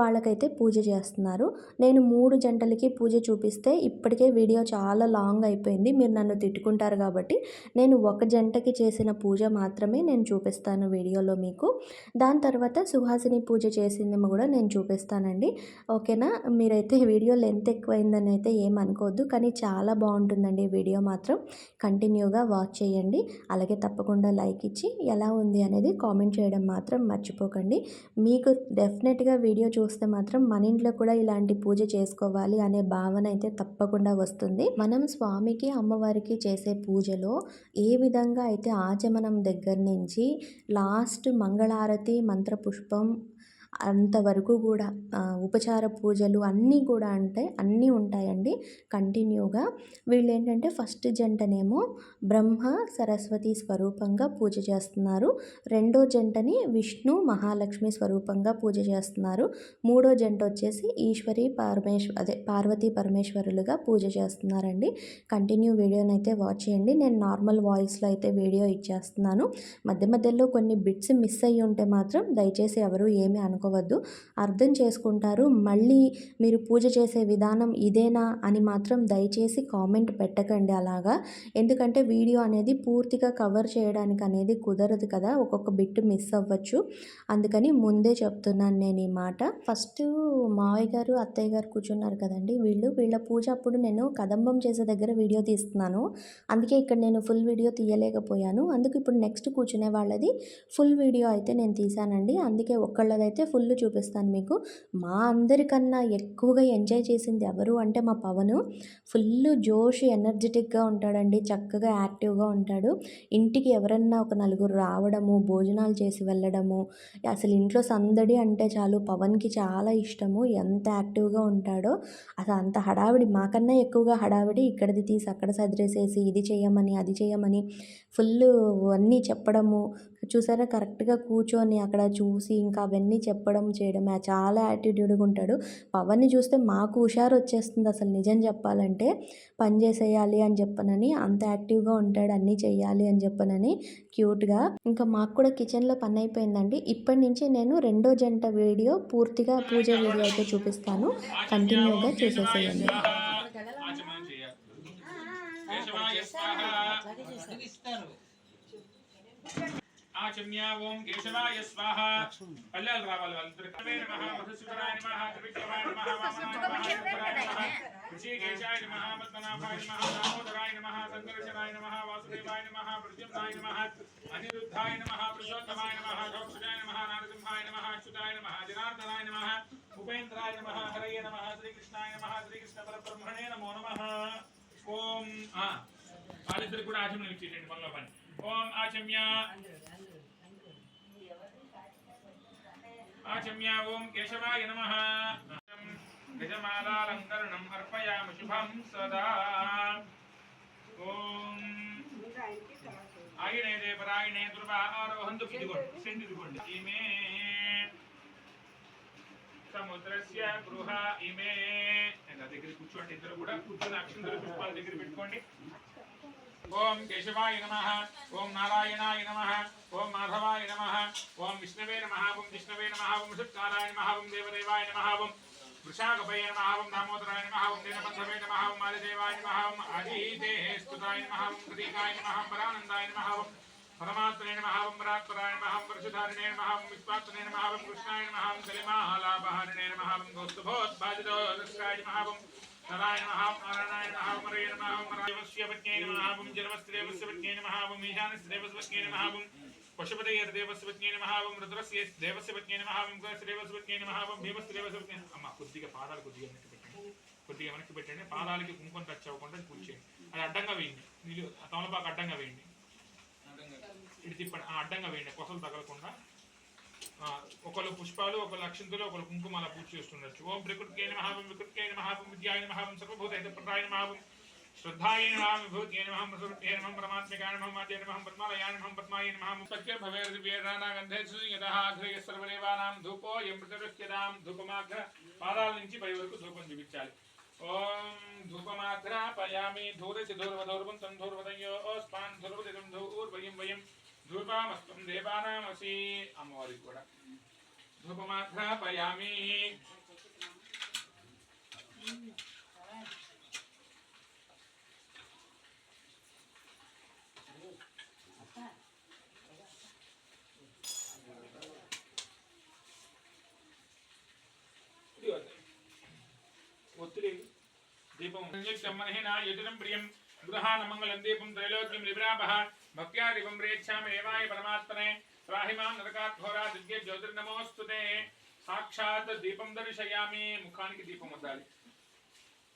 A: వాళ్ళకైతే పూజ చేస్తున్నారు. నేను 3 జంటలకి పూజ చూపిస్తే ఇప్పటికే వీడియో చాలా లాంగ్ అయిపోయింది, మీరు నన్ను తిట్టుకుంటారు కాబట్టి నేను ఒక జంటకి చేసిన పూజ మాత్రమే నేను చూపిస్తాను వీడియోలో మీకు. దాని తర్వాత సుహాసిని పూజ చేసిందేమో కూడా నేను చూపిస్తానండి, ఓకేనా. మీరైతే వీడియో లెంత్ ఎక్కువైందని అయితే ఏమనుకోవద్దు, కానీ చాలా బాగుంటుందండి వీడియో మాత్రం. కంటిన్యూగా వాచ్ చేయండి. అలాగే తప్పకుండా లైక్ ఇచ్చి ఎలా ఉంది అనేది కామెంట్ చేయడం మాత్రం మర్చిపోకండి. మీకు డెఫినెట్గా వీడియో చూస్తే మాత్రం మన ఇంట్లో కూడా ఇలాంటి పూజ చేసుకోవాలి అనే భావన అయితే తప్పకుండా వస్తుంది. మనం స్వామికి అమ్మవారికి చేసే పూజలో ఏ విధంగా అయితే ఆచమనం దగ్గర నుంచి లాస్ట్ మంగళారతి మంత్రపుష్పం అంతవరకు కూడా ఉపచార పూజలు అన్నీ కూడా అన్నీ ఉంటాయండి కంటిన్యూగా. వీళ్ళు ఏంటంటే ఫస్ట్ జంటనేమో బ్రహ్మ సరస్వతి స్వరూపంగా పూజ చేస్తున్నారు. రెండో జంటని విష్ణు మహాలక్ష్మి స్వరూపంగా పూజ చేస్తున్నారు. మూడో జంట వచ్చేసి ఈశ్వరి పార్వతీ పరమేశ్వరులుగా పూజ చేస్తున్నారండి. కంటిన్యూ వీడియోని అయితే వాచ్ చేయండి. నేను నార్మల్ వాయిస్లో అయితే వీడియో ఇచ్చేస్తున్నాను. మధ్య మధ్యలో కొన్ని బిట్స్ మిస్ అయ్యి ఉంటే మాత్రం దయచేసి ఎవరు ఏమీ అనుకోవద్దు, అర్థం చేసుకుంటారు. మళ్ళీ మీరు పూజ చేసే విధానం ఇదేనా అని మాత్రం దయచేసి కామెంట్ పెట్టకండి అలాగా. ఎందుకంటే వీడియో అనేది పూర్తిగా కవర్ చేయడానికి అనేది కుదరదు కదా, ఒక్కొక్క బిట్ మిస్ అవ్వచ్చు. అందుకని ముందే చెప్తున్నాను నేను ఈ మాట. ఫస్ట్ మావయ్య గారు అత్తయ్య గారు కూర్చున్నారు కదండి, వీళ్ళ పూజ అప్పుడు నేను కదంబం చేసే దగ్గర వీడియో తీస్తున్నాను. అందుకే ఇక్కడ నేను ఫుల్ వీడియో తీయలేకపోయాను. అందుకు ఇప్పుడు నెక్స్ట్ కూర్చునే వాళ్ళది ఫుల్ వీడియో అయితే నేను తీసానండి. అందుకే ఒక్కళ్ళదైతే ఫుల్ చూపిస్తాను మీకు. మా అందరికన్నా ఎక్కువగా ఎంజాయ్ చేసింది ఎవరు అంటే మా పవను. ఫుల్ జోష్ ఎనర్జెటిక్గా ఉంటాడండి, చక్కగా యాక్టివ్గా ఉంటాడు. ఇంటికి ఎవరన్నా ఒక నలుగురు రావడము, భోజనాలు చేసి వెళ్ళడము, అసలు ఇంట్లో సందడి అంటే చాలు పవన్కి చాలా ఇష్టము. ఎంత యాక్టివ్గా ఉంటాడో అసలు, అంత హడావిడి, మాకన్నా ఎక్కువగా హడావిడి. ఇక్కడిది తీసి అక్కడ సదిరేసేసి ఇది చేయమని అది చేయమని ఫుల్ అన్నీ చెప్పడము. చూసారా, కరెక్ట్గా కూర్చొని అక్కడ చూసి ఇంకా అవన్నీ చెప్పడం చేయడం, చాలా యాటిట్యూడ్గా ఉంటాడు. పవన్ని చూస్తే మాకు హుషారు వచ్చేస్తుంది అసలు, నిజం చెప్పాలంటే. పని చేసేయాలి అని చెప్పనని అంత యాక్టివ్గా ఉంటాడు, అన్నీ చెయ్యాలి అని చెప్పనని క్యూట్గా. ఇంకా మాకు కూడా కిచెన్లో పని అయిపోయిందండి. ఇప్పటి నుంచి నేను రెండో జంట వీడియో, పూర్తిగా పూజ వీడియో అయితే చూపిస్తాను, కంటిన్యూగా చూసేసేయండి.
E: ఆచమ్య ఓం కేశవాయ స్వాహ. పల్లెలు రావాలి వాళ్ళిద్దరికి. నమః మధుసూదనాయ నమః త్రివిక్రమాయ నమః వామనాయ నమః ఋషికేశాయ నమః పద్మనాభాయ నమః దామోదరాయ నమః సంకర్షణాయ నమః వాసుదేవాయ నమః ప్రద్యుమ్నాయ నమః అనిరుద్ధాయ నమః పురుషోత్తమాయ నమః గౌక్షజాయ నమః నారసింహాయ నమః అచ్యుతాయ నమః జనార్దనాయ నమః ఉపేంద్రాయ నమః హరయే నమః శ్రీకృష్ణాయ నమః శ్రీకృష్ణ పరబ్రహ్మణే నమో నమః. ఓం వాళ్ళిద్దరు కూడా ఆచమనం ఇచ్చేటండి మనలో పని. ఓం ఆచమ్య ఆచమ్య ఓం కేశవాయ నమః. గజమాలాలంకరణం అర్పయామి శుభం సదా. ఓం ఆయనే దేవరాయణే దుర్వా ఆరోహంతు. ఇదిగోండి ఈమె సముద్రస్య గృహ ఇమే. దగ్గర కూర్చోండి, ఇద్దరు కూడా కూర్చొని అక్షంతలు పుష్పాల దగ్గర పెట్టుకోండి. ఓం కేశవాయ నమః. ఓం నారాయణాయ నమః. ఓం మాధవాయ నమః. ఓం విష్ణవే నమః. ఓం విష్ణవే నమః. ఓం సత్కారాయ నమః. ఓం దేవదేవాయ నమః. ఓం వృషాగపయ నమః. ఓం దామోదరాయ నమః. ఓం దీనబంధవే నమః. ఓం ఆదిదేవాయ నమః. ఓం ఆదిదేహే స్తుతాయ నమః. ఓం ప్రతీకాయ నమః. ఓం పరానందాయ నమః. ఓం పరమాత్మనే నమః. ఓం పరాత్పరాయ నమః. ఓం వరుషధారిణే నమః. ఓం విశ్వాత్మనే నమః. ఓం కృష్ణాయ నమః. ఓం కలిమాలాపహారిణే నమః. ఓం గౌస్తభోద్బాధితోదస్కాయ నమః. ఓం నారాయణ నమః. నారాయణాయ నమః. ఓం హరయే నమః. ఓం రాజవస్య పత్న్యై నమః. ఓం జలవస్త్రేవస్య పత్న్యై నమః. ఓం ఈశానస్య దేవస్య పత్న్యై నమః. ఓం పశుపతయేర్ దేవస్య పత్న్యై నమః. ఓం రుద్రస్య దేవస్య పత్న్యై నమః. ఓం గణస్య దేవస్య పత్న్యై నమః. ఓం భీమస్య దేవస్య పత్న్యై. అమ్మ కొద్దిగా పాదాలు కొద్దిగా వెనక్కి పెట్టండి, కొద్దిగా వెనక్కి పెట్టండి. పాదాలకి కుంకుమ టచ్ అవ్వకుండా పూజ చేయండి. అది అడ్డంగా వేయండి, నీళ్ళు తమలపాకు అడ్డంగా వేయండి, ఇటు తిప్పండి, అడ్డంగా వేయండి, కొసలు తగలకుండా. ఒకళ్ళు పుష్పాలు, ఒకళ్ళు అక్షంతులు, ఒకళ్ళు కుంకుమ అలా పూజ చేస్తుండొచ్చు. ఓం ప్రకృతికే నమః. ఓం వికృతికే నమః. ఓం విద్యాయ నమః. ఓం సర్వభూతహితప్రదాయ నమః. ఓం శ్రద్ధాయ నమః. విభూతియే నమః. ప్రసృత్యే నమః. పరమాత్మికాయ నమః. మాతే నమః. పద్మాలయాయ నమః. పద్మాయ నమః. సత్య భవేర్దివ్యేనాగంధేషు యదః అగ్రయ సర్వదేవానాం ధూపో యం ప్రతిష్ఠ్యతాం. ధూపమాగ్ర పాదాల నుంచి పై వరకు ధూపం చూపించాలి. ఓం ధూపమాగ్రాపయామి. ధూరసి ధూర్వధూర్వం తం ధూర్వదయో స్పాన్ ధూర్వదితం ధూర్వయం వయం ధూపమస్తం దేవానామసి. అమ్మవారికి కూడా ధూపమాగ్రాపయామి. ఒత్తిడి దీపం యజనం ప్రియం గృహాన మంగళం దీపం త్రైలోక్యం నిబ్రాపః. భక్త్యా దీపం ప్రేచ్ఛామి దేవాయ పరమాత్మనే. త్రాహిమాం నరకాత్ఘోరా దివ్య జ్యోతిర్నమోస్తుతే. సాక్షాత్ దీపం దర్శయామి. ముఖానికి దీపం వద్దాలి.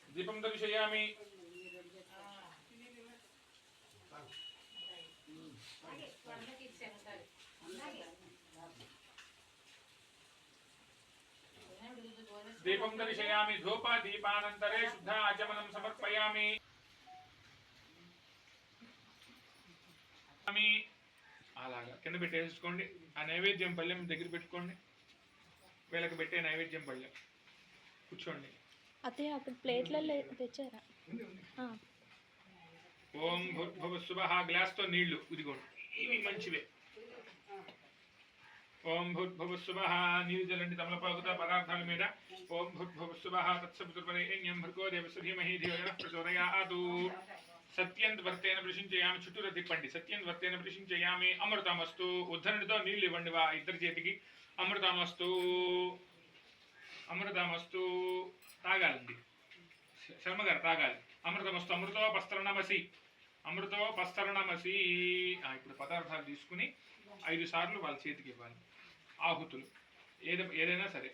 E: దీపం దర్శయామి. దీపం దర్శయామి. ధూప దీపానంతరే శుద్ధ ఆచమనం సమర్పయామి. అలాగా కింద పెట్టేసుకోండి. ఆ నైవేద్యం పళ్ళెం దగ్గర పెట్టుకోండి. వీళ్ళకి పెట్టే నైవేద్యం పళ్ళెం కూర్చోండి.
C: అదే అప్పుడు ప్లేట్లలో తెచ్చారా?
E: ఓం భూర్భువః స్వః. గ్లాస్తో నీళ్లు ఇదిగోండి, ఇవి మంచివే. ఓం భూర్భువస్సువః నీరు జలండి తమలపాకుతో పదార్థాల మీద ఓం భూర్భువస్సువః తత్సవితుర్వరేణ్యం భర్గో దేవస్య ధీమహి ధియో యనః ప్రచోదయాత్ సత్యంవర్తేన ప్రశించయామి చుట్టూరా తిప్పండి సత్యంవర్తేన ప్రశించయామి అమృతమస్తు ఉద్ధరణితో నీళ్ళు ఇవ్వండి వా ఇద్దరి చేతికి అమృతమస్తు అమృతమస్తు తాగాలండి శర్మగారు తాగాలి అమృతమస్తు అమృతోపస్తరణమసి అమృతోపస్తరణమసి ఇప్పుడు పదార్థాలు తీసుకుని 5 సార్లు వాళ్ళ చేతికి ఇవ్వాలి ఆహుతులు ఏదైనా సరే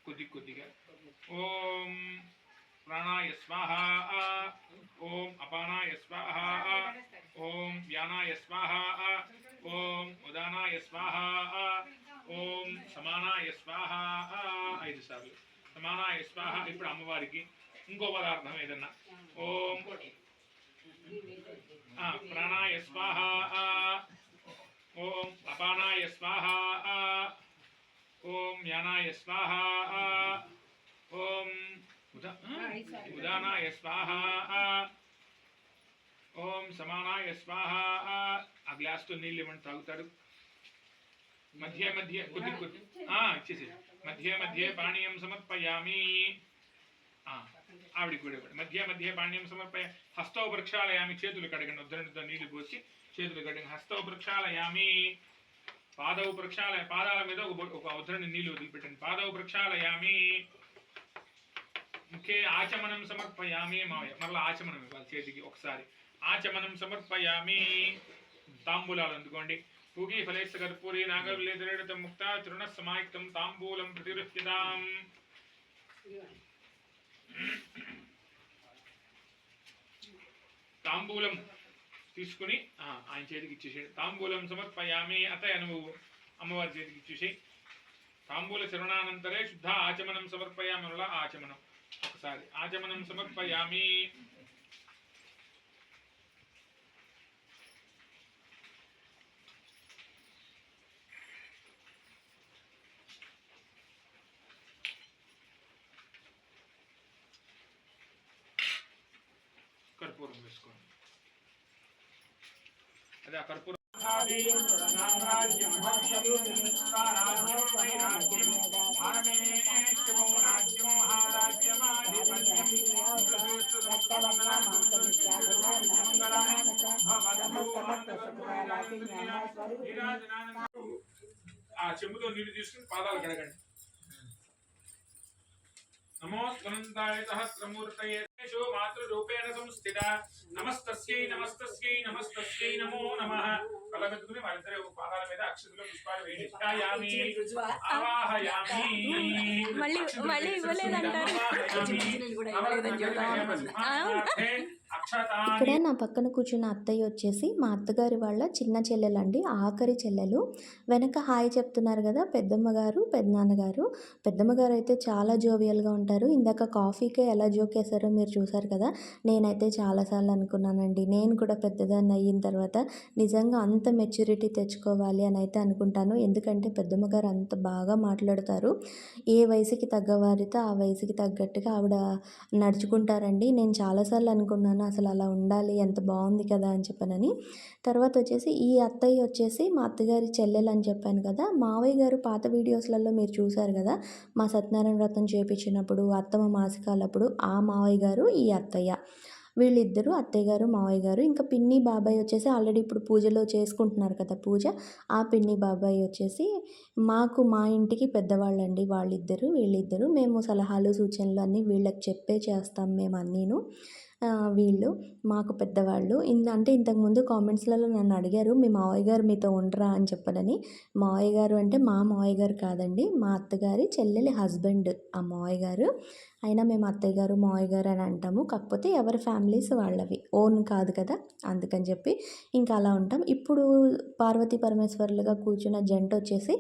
E: కొద్దిగా ఓం ప్రాణాయ స్వాహ ఓం అపానాయ స్వాహ ఓం వ్యానాయ స్వాహ ఓం ఉదానాయ స్వాహ ఓం సమానాయ స్వాహ 5 సార్లు సమానాయ స్వాహ ఇప్పుడు అమ్మవారికి ఇంకో పదార్థం ఏదన్నా ఓం ప్రాణాయ స్వాహ ఓం అపానాయ స్వాహ ఓం వ్యానాయ స్వాహ ఓం ఉదానాయ స్వాహ ఓం సమానాయ స్వాహ ఆ గ్లాస్తో నీళ్ళు ఇవ్వండి తాగుతాడు మధ్య కొద్ది ఇచ్చేసి మధ్య పానీయం సమర్పయామి ఆవిడికి కూడా మధ్య పానీయం సమర్పయ హస్తౌ ప్రక్షాళయామి చేతులు కడగండి ఉద్ధరణితో నీళ్లు పోసి చేతులు కడగండి హస్తౌ ప్రక్షాళయామి పాదవు పాదాల మీద ఒక ఉద్ధరణి నీళ్లు వదిలిపెట్టండి పాదవు ప్రక్షాళయామి ముఖే ఆచమనం సమర్పయామి మరలా ఆచమనం ఇవ్వాలి చేతికి ఒకసారి ఆచమనం సమర్పయామి తాంబూలాలు అందుకోండి పూగి ఫలేశ కర్పూరి నాగర్లేత ముక్త తృణ సమాయుక్తం తాంబూలం ప్రతిగృహ్యతాం తాంబూలం తీసుకుని ఆయన చేతికి ఇచ్చేసేయండి తాంబూలం సమర్పయామి అతయ్య నువ్వు అమ్మవారి చేతికి ఇచ్చేసేయి తాంబూల చరణానంతరే శుద్ధ ఆచమనం సమర్పయామి వల్ల ఆచమనం ఒకసారి ఆచమనం సమర్పయామి కర్పూరం వేసుకోండి అదే ఆ కర్పూరం ఆ చెంబుతో నీళ్లు తీసుకుని పాదాలు కడగండి నమో స్వనంతాయ సహస్రమూర్తయే మాతృరూపేణ సంస్థిత నమస్తస్యై నమో నమః కలగతుకుని వాళ్ళిద్దరి పాదాల మీద అక్షతులు పుష్పాలు వేయామి ఆవాహయామి
C: మళ్ళీ ఇవ్వలేదంటారు
A: ఇక్కడ నా పక్కన కూర్చున్న అత్తయ్య వచ్చేసి మా అత్తగారి వాళ్ళ చిన్న చెల్లెలండి, ఆఖరి చెల్లెలు. వెనక హాయ్ చెప్తున్నారు కదా పెద్దమ్మ గారు పెద్దనాన్నగారు. పెద్దమ్మ గారు అయితే చాలా జోవియల్గా ఉంటారు. ఇందాక కాఫీకే ఎలా జోకేశారో మీరు చూసారు కదా. నేనైతే చాలాసార్లు అనుకున్నానండి, నేను కూడా పెద్దదాన్ని అయిన తర్వాత నిజంగా అంత మెచ్యూరిటీ తెచ్చుకోవాలి అని అయితే అనుకుంటాను. ఎందుకంటే పెద్దమ్మ గారు అంత బాగా మాట్లాడతారు. ఏ వయసుకి తగ్గవారితో ఆ వయసుకి తగ్గట్టుగా ఆవిడ నడుచుకుంటారండి. నేను చాలాసార్లు అనుకున్నాను అసలు అలా ఉండాలి, ఎంత బాగుంది కదా అని చెప్పానని. తర్వాత వచ్చేసి ఈ అత్తయ్య వచ్చేసి మా అత్తగారి చెల్లెలు అని చెప్పాను కదా. మావయ్య గారు పాత వీడియోస్లలో మీరు చూసారు కదా, మా సత్యనారాయణ వ్రతం చేయించినప్పుడు అత్తమ్మ మాసికాలప్పుడు ఆ మావయ్య గారు ఈ అత్తయ్య, వీళ్ళిద్దరూ అత్తయ్య గారు మావయ్య గారు. ఇంకా పిన్ని బాబాయ్ వచ్చేసి ఆల్రెడీ ఇప్పుడు పూజలో చేసుకుంటున్నారు కదా పూజ, ఆ పిన్ని బాబాయ్ వచ్చేసి మా ఇంటికి పెద్దవాళ్ళండి వీళ్ళిద్దరు. మేము సలహాలు సూచనలు అన్నీ వీళ్ళకి చెప్పే చేస్తాం మేము అన్నీను. వీళ్ళు మాకు పెద్దవాళ్ళు. అంటే ఇంతకుముందు కామెంట్స్లలో నన్ను అడిగారు మీ మావయ్య గారు మీతో ఉండరా అని చెప్పనని. మావయ్య గారు అంటే మా మావయ్య గారు కాదండి, మా అత్తగారి చెల్లెలి హస్బెండ్ ఆ మావయ్య గారు. అయినా మేము అత్తయ్య గారు మావయ్య గారు అని అంటాము, కాకపోతే ఎవరి ఫ్యామిలీస్ వాళ్ళవి, ఓన్ కాదు కదా, అందుకని చెప్పి ఇంకా అలా ఉంటాం. ఇప్పుడు పార్వతీ పరమేశ్వరులుగా కూర్చున్న జంట వచ్చేసి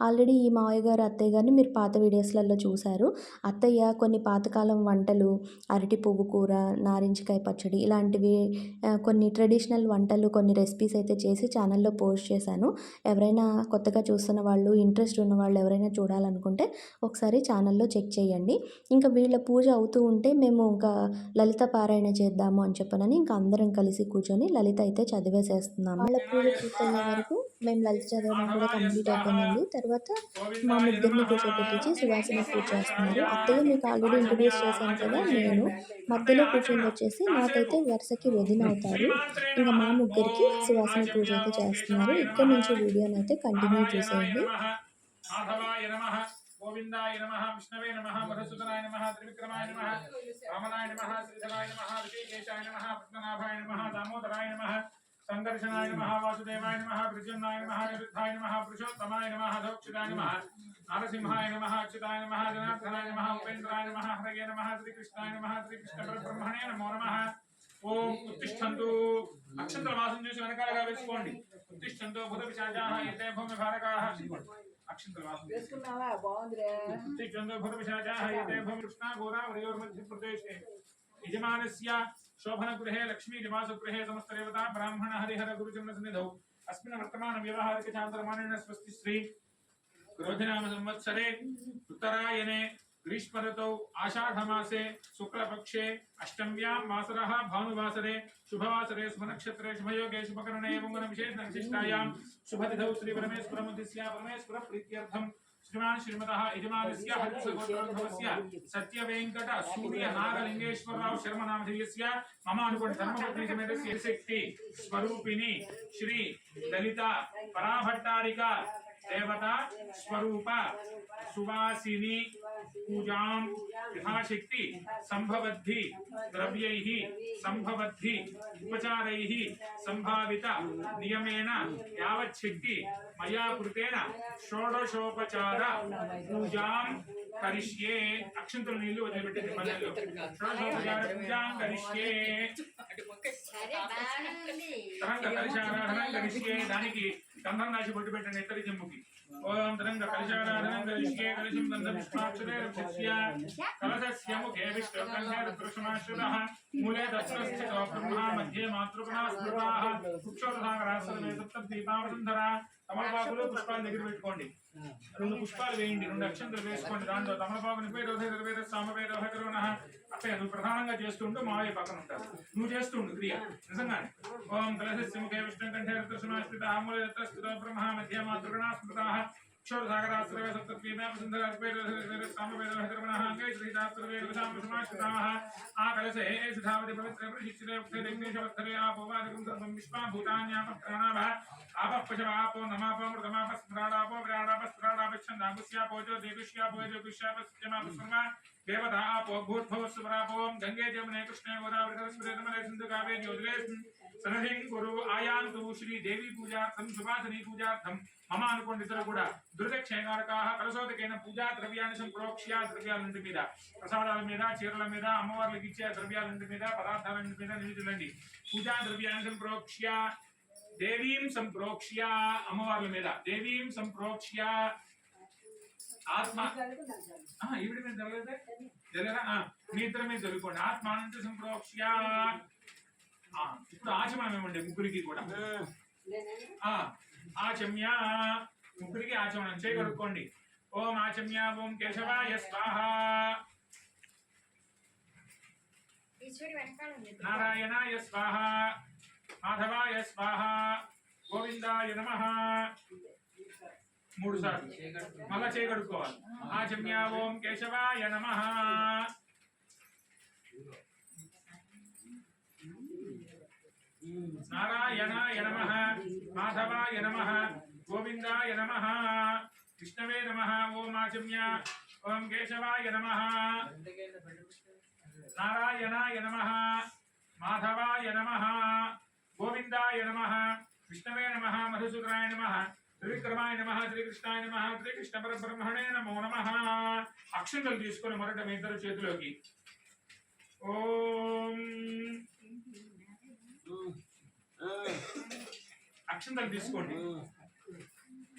A: ఆల్రెడీ ఈ మావయ్య గారు అత్తయ్య గారిని మీరు పాత వీడియోస్లలో చూశారు. అత్తయ్య కొన్ని పాతకాలం వంటలు, అరటి పువ్వు కూర, నారింజకాయ పచ్చడి ఇలాంటివి కొన్ని ట్రెడిషనల్ వంటలు, కొన్ని రెసిపీస్ అయితే చేసి ఛానల్లో పోస్ట్ చేశాను. ఎవరైనా కొత్తగా చూస్తున్న వాళ్ళు, ఇంట్రెస్ట్ ఉన్న వాళ్ళు ఎవరైనా చూడాలనుకుంటే ఒకసారి ఛానల్లో చెక్ చేయండి. ఇంకా వీళ్ళ పూజ అవుతూ ఉంటే మేము ఇంకా లలిత పారాయణ చేద్దాము అని చెప్పనని ఇంకా అందరం కలిసి కూర్చొని లలిత అయితే చదివేసేస్తున్నాము. వాళ్ళ పూజ పూర్తయ్యే వరకు మేము లలిత చదవడం కూడా కంప్లీట్ అయిపోయిందండి. తర్వాత మా ముగ్గురిని కూర్చోబెట్టించి సువాసన పూజ చేస్తున్నారు. అత్తయ్య మీకు ఆల్రెడీ ఇంట్రడ్యూస్ చేశాను కదా, నేను మధ్యలో కూర్చొని వచ్చేసి నాకైతే వరుసకి వదిన అవుతారు. ఇంకా మా ముగ్గురికి సువాసన పూజ అయితే చేస్తున్నారు. ఇక్కడ నుంచి వీడియోని అయితే కంటిన్యూ చేసేయండి.
E: మాధవాయ నమః, గోవిందాయ నమః, విష్ణవే నమః, మధుసూదనాయ నమః, త్రివిక్రమాయ నమః, వామనాయ నమః, శ్రీధరాయ నమః, ఋషికేశాయ నమః, పద్మనాభాయ నమః, దామోదరాయ నమః, సందర్శనాయ నమః, వాసుదేవాయ నమః, ప్రజన్నాయ నమః, నిరుద్ధాయ నమః, పురుషోత్తమాయ నమః, దోక్షితాయ నమః, నరసింహాయ నమః, అచ్యుతాయ నమః, జనార్దనాయ నమః, ఉపేంద్రాయ నమః, హరగే నమః, శ్రీకృష్ణాయ నమః, శ్రీకృష్ణ పరబ్రహ్మణే నమో నమః. ఓం ఉత్తిష్టంతు. అక్షంతల వాసం చేసి వెనకాలగా వేసుకోండి. ఉత్తిష్టంతు భూత పిశాచాః ఏతే భూమి భారకాః. అక్షంతల వాసం
D: వేసుకున్నావా? బాగుందిరే.
E: ఉత్తిష్టంతు భూత పిశాచాః ఏతే భూమి కృష్ణా గోదావరియోర్मध्ये ప్రదేశే యజమానస్య శోభనగృహే లక్ష్మీ నివాసగృహే సమస్తదేవతా బ్రాహ్మణ హరిహర గురుచరణ సన్నిధౌ అస్మిన్ వర్తమాన వ్యవహారిక చాంద్రమానేన స్వస్తి శ్రీ క్రోధినామ సంవత్సరే ఉత్తరాయణే ग्रीष्म ऋतौ आषाढ़ मासे शुक्ल पक्षे अष्टम्यां वासरः भानुवासरे शुभवासरे शुभनक्षत्रे शुभयोगे शुभकरणे मंगल विशेष विशिष्टायां शुभतिथौ श्री परमेश्वरमुद्दिश्य परमेश्वर प्रीत्यर्थं श्रीमान श्रीमतः यजमानस्य हरिसगोत्रोद्भवस्य सत्यवेंकट सूर्य नागलिंगेश्वरराव शर्मा नामधेयस्य मम अनुकोण धर्मपत्नी समेतस्य शक्ति स्वरूपिणी श्री ललिता पराभट्टारिका देवता स्वरूप सुवासिनी पूजां यथाशक्ति संभवद्धि द्रव्यैः संभवद्धि उपचारैः संभावित नियमेन यावच्छक्ति मया कृतेन षोडशोपचार पूजां करिष्ये. अक्षंतल नील्लु वदिलिपेट्टिंది పల్లెల్లో. షోడశోపచార పూజాం కరిష్యే. తరంగ కలశారాధన కరిష్యే. దానికి గంధం రాసి బొట్టు పెట్టండి ఇద్దరి జమ్ముకి. ఓం తరంగ కలశారాధన కరిష్యే. కలశం దండం పుష్పాక్షరే రక్షస్య. కలశస్య ముఖే విష్ణుకంఠే రుద్రశమాశ్రుతః మూలే దత్తస్థితో బ్రహ్మా మధ్యే మాతృగణా స్మృతాః వృక్షోదసాగరాసనమే సప్తదీపావసుంధరా. తమలపాకులు పుష్పాలు దగ్గర పెట్టుకోండి. 2 పుష్పాలు వేయండి, 2 అక్షంతలు వేసుకోండి. దాంట్లో తమలపాకుని పేద సామవేద కరుణః. అప్పే నువ్వు ప్రధానంగా చేస్తుంటూ మావయ్య పక్కన ఉంటారు. నువ్వు చేస్తుండు క్రియ నిజంగానే. ఓం కలశస్య ముఖే విష్ణుకంఠే రుద్రశమాశ్రితః మూలే దత్తస్థితో బ్రహ్మా మధ్యే మాతృగణా స్మృతాః क्षोरसागराश्रवे सप्तद्वीपे वसुन्धरार्पेद सामवेद करुणः अंगे श्रीदासर्वे विषामसमाश्रिताः आकलशे सिद्धावति पवित्रे प्रशिक्षिते उक्ते दिग्नेशवत्सरे आपोवादिकं सर्वं विश्वा भूतान्यापत्राणावः आपः पशवापो नमापो मृतमापस्मराडापो विराडापस्मराडापच्छन्दापुष्यापोजो देदुष्यापो देदुष्यापस्यमापस्मर्मा देवता आपो भूर्भुवस्वरापो गंगे जमुने कृष्णे गोदावरी सरस्वती नर्मदे सिन्धु कावेरी योजनेस्मिन् सन्निधिं कुरु आयान्तु श्री देवी पूजार्थं सुवासिनी पूजार्थं मम అనుకోండి. ఇద్దరు కూడా దుర్దక్షేకారకాః కలశోదకైన పూజా ద్రవ్యాన్ని సంప్రోక్ష్య. ద్రవ్యాలంటి మీద, ప్రసాదాల మీద, చీరల మీద, అమ్మవార్లకు ఇచ్చే ద్రవ్యాలంటి మీద, పదార్థాలంటి మీద నిలుచులండి. పూజా ద్రవ్యాన్ని సంప్రోక్ష్య దేవీం సంప్రోక్ష్య. అమ్మవార్ల మీద దేవీం సంప్రోక్ష్య. ఆత్మ ఈవిడ మీద జరగలేదా? జరగరా? మీ ఇద్దరి మీద జరుగుకోండి. ఆత్మానంత సంప్రోక్ష్య. ఇప్పుడు ఆచమనం ఏమండి ముగ్గురికి కూడా. ఆచమ్య. ముగ్గురికి ఆచమనం చేయి కడుక్కోండి. ఓం ఆచమ్య. ఓం కేశవాయ స్వాహ. నారాయణాయ స్వాహ. మాధవాయ స్వాహ. గోవిందాయ నమః. 3 సార్లు మళ్ళా చేయి కడుక్కోవాలి. ఆచమ్య. ఓం కేశవాయ నమః. నారాయణాయ నమః. మాధవాయ నమః. గోవిందాయ నమః. విష్ణవే నమః. ఓం ఆచమ్య. ఓం కేశవాయ నమః. నారాయణాయ నమః. మాధవాయ నమః. గోవిందాయ నమః. విష్ణవే నమః. మధుసూదనాయ నమః. త్రివిక్రమాయ నమః. శ్రీకృష్ణాయ నమః. శ్రీకృష్ణ పరబ్రహ్మణే నమో నమః. అక్షంతలు తీసుకొని మొదట మీ ఇద్దరు చేతిలోకి. ఓం అక్షంతలు తీసుకోండి,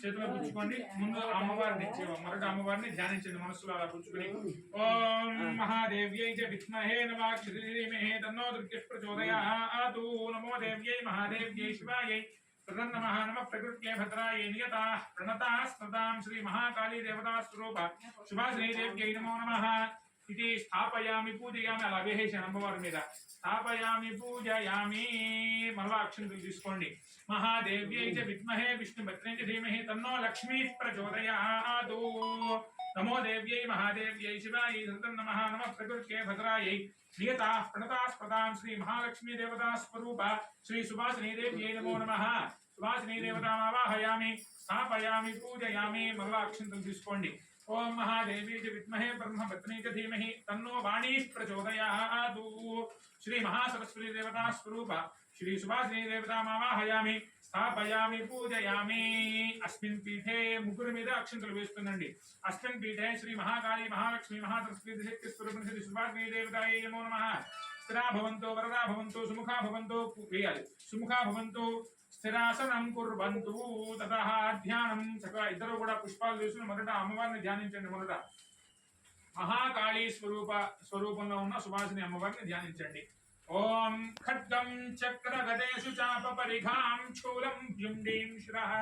E: చేతిలో పుచ్చుకోండి. ముందు అమ్మవారిని మొదట అమ్మవారిని ధ్యానించండి మనసులో అలా పుచ్చుకొని. ఓం మహాదేవ్యై చ విద్మహే నమః తన్నో దుర్గః ప్రచోదయాత్. నమో దేవ్యై మహాదేవ్యై శివాయై ప్రసన్నమః. నమః ప్రకృత్యై భద్రాయై నియతాః ప్రణతాః స్మృతాం శ్రీ మహాకాళీ దేవతా స్వరూప శుభాశ్రీ దేవ్యై నమో నమః. ఇది స్థాపయామి పూజయామి అలా వేసేసాను అమ్మవారి మీద స్థాపయామి పూజయామి మళ్ళా అక్షంతలు తీసుకోండి మహాదేవ్యై చ విద్మహే విష్ణుభద్రై చ ధీమహి తన్నో లక్ష్మీ ప్రచోదయాతు నమో దేవ్యై మహాదేవ్యై శివాయై సతం నమః నమః ప్రకృత్యై భద్రాయై నియతాః ప్రణతాః స్పదాం శ్రీ మహాలక్ష్మీ దేవతా స్వరూప శ్రీ సుభాసినీ దేవ్యై నమో నమః సుభాసినీ దేవతామావాహయామి స్థాపయామి పూజయామి మళ్ళా అక్షంతలు తీసుకోండి ఓం మహాదేవి చ విద్మహే బ్రహ్మపత్ని చ ధీమహి తన్నో వాణీ ప్రచోదయాతు శ్రీ మహాసరస్వతి దేవతా స్వరూప శ్రీ సుభాసినీ దేవతామావాహయామి స్థాపయామి పూజయామి అస్మిన్ పీఠే ముగ్గురు మీద అక్షంతలు వేస్తుండండి అస్మిన్ పీఠే శ్రీ మహాకాళీ మహాలక్ష్మి మహాసరస్వతి శక్తి స్వరూపిణి శ్రీ సుభాసినీ దేవతాయై నమో నమః స్థిరా భవంతు వరదా భవంతు సుముఖా భవంతు వేయాలి సుముఖా భవంతు స్థిరాసనం కుర్వంతు తతః ధ్యానం చక్కగా ఇద్దరు కూడా పుష్పాలు తీసుకుని మొదట అమ్మవారిని ధ్యానించండి మొదట మహాకాళీ స్వరూపంలో ఉన్న సుభాసిని అమ్మవారిని ధ్యానించండి ఓం ఖడ్గం చక్ర గదేషు చాప పరిఘాం శూలం భుండీం శిరః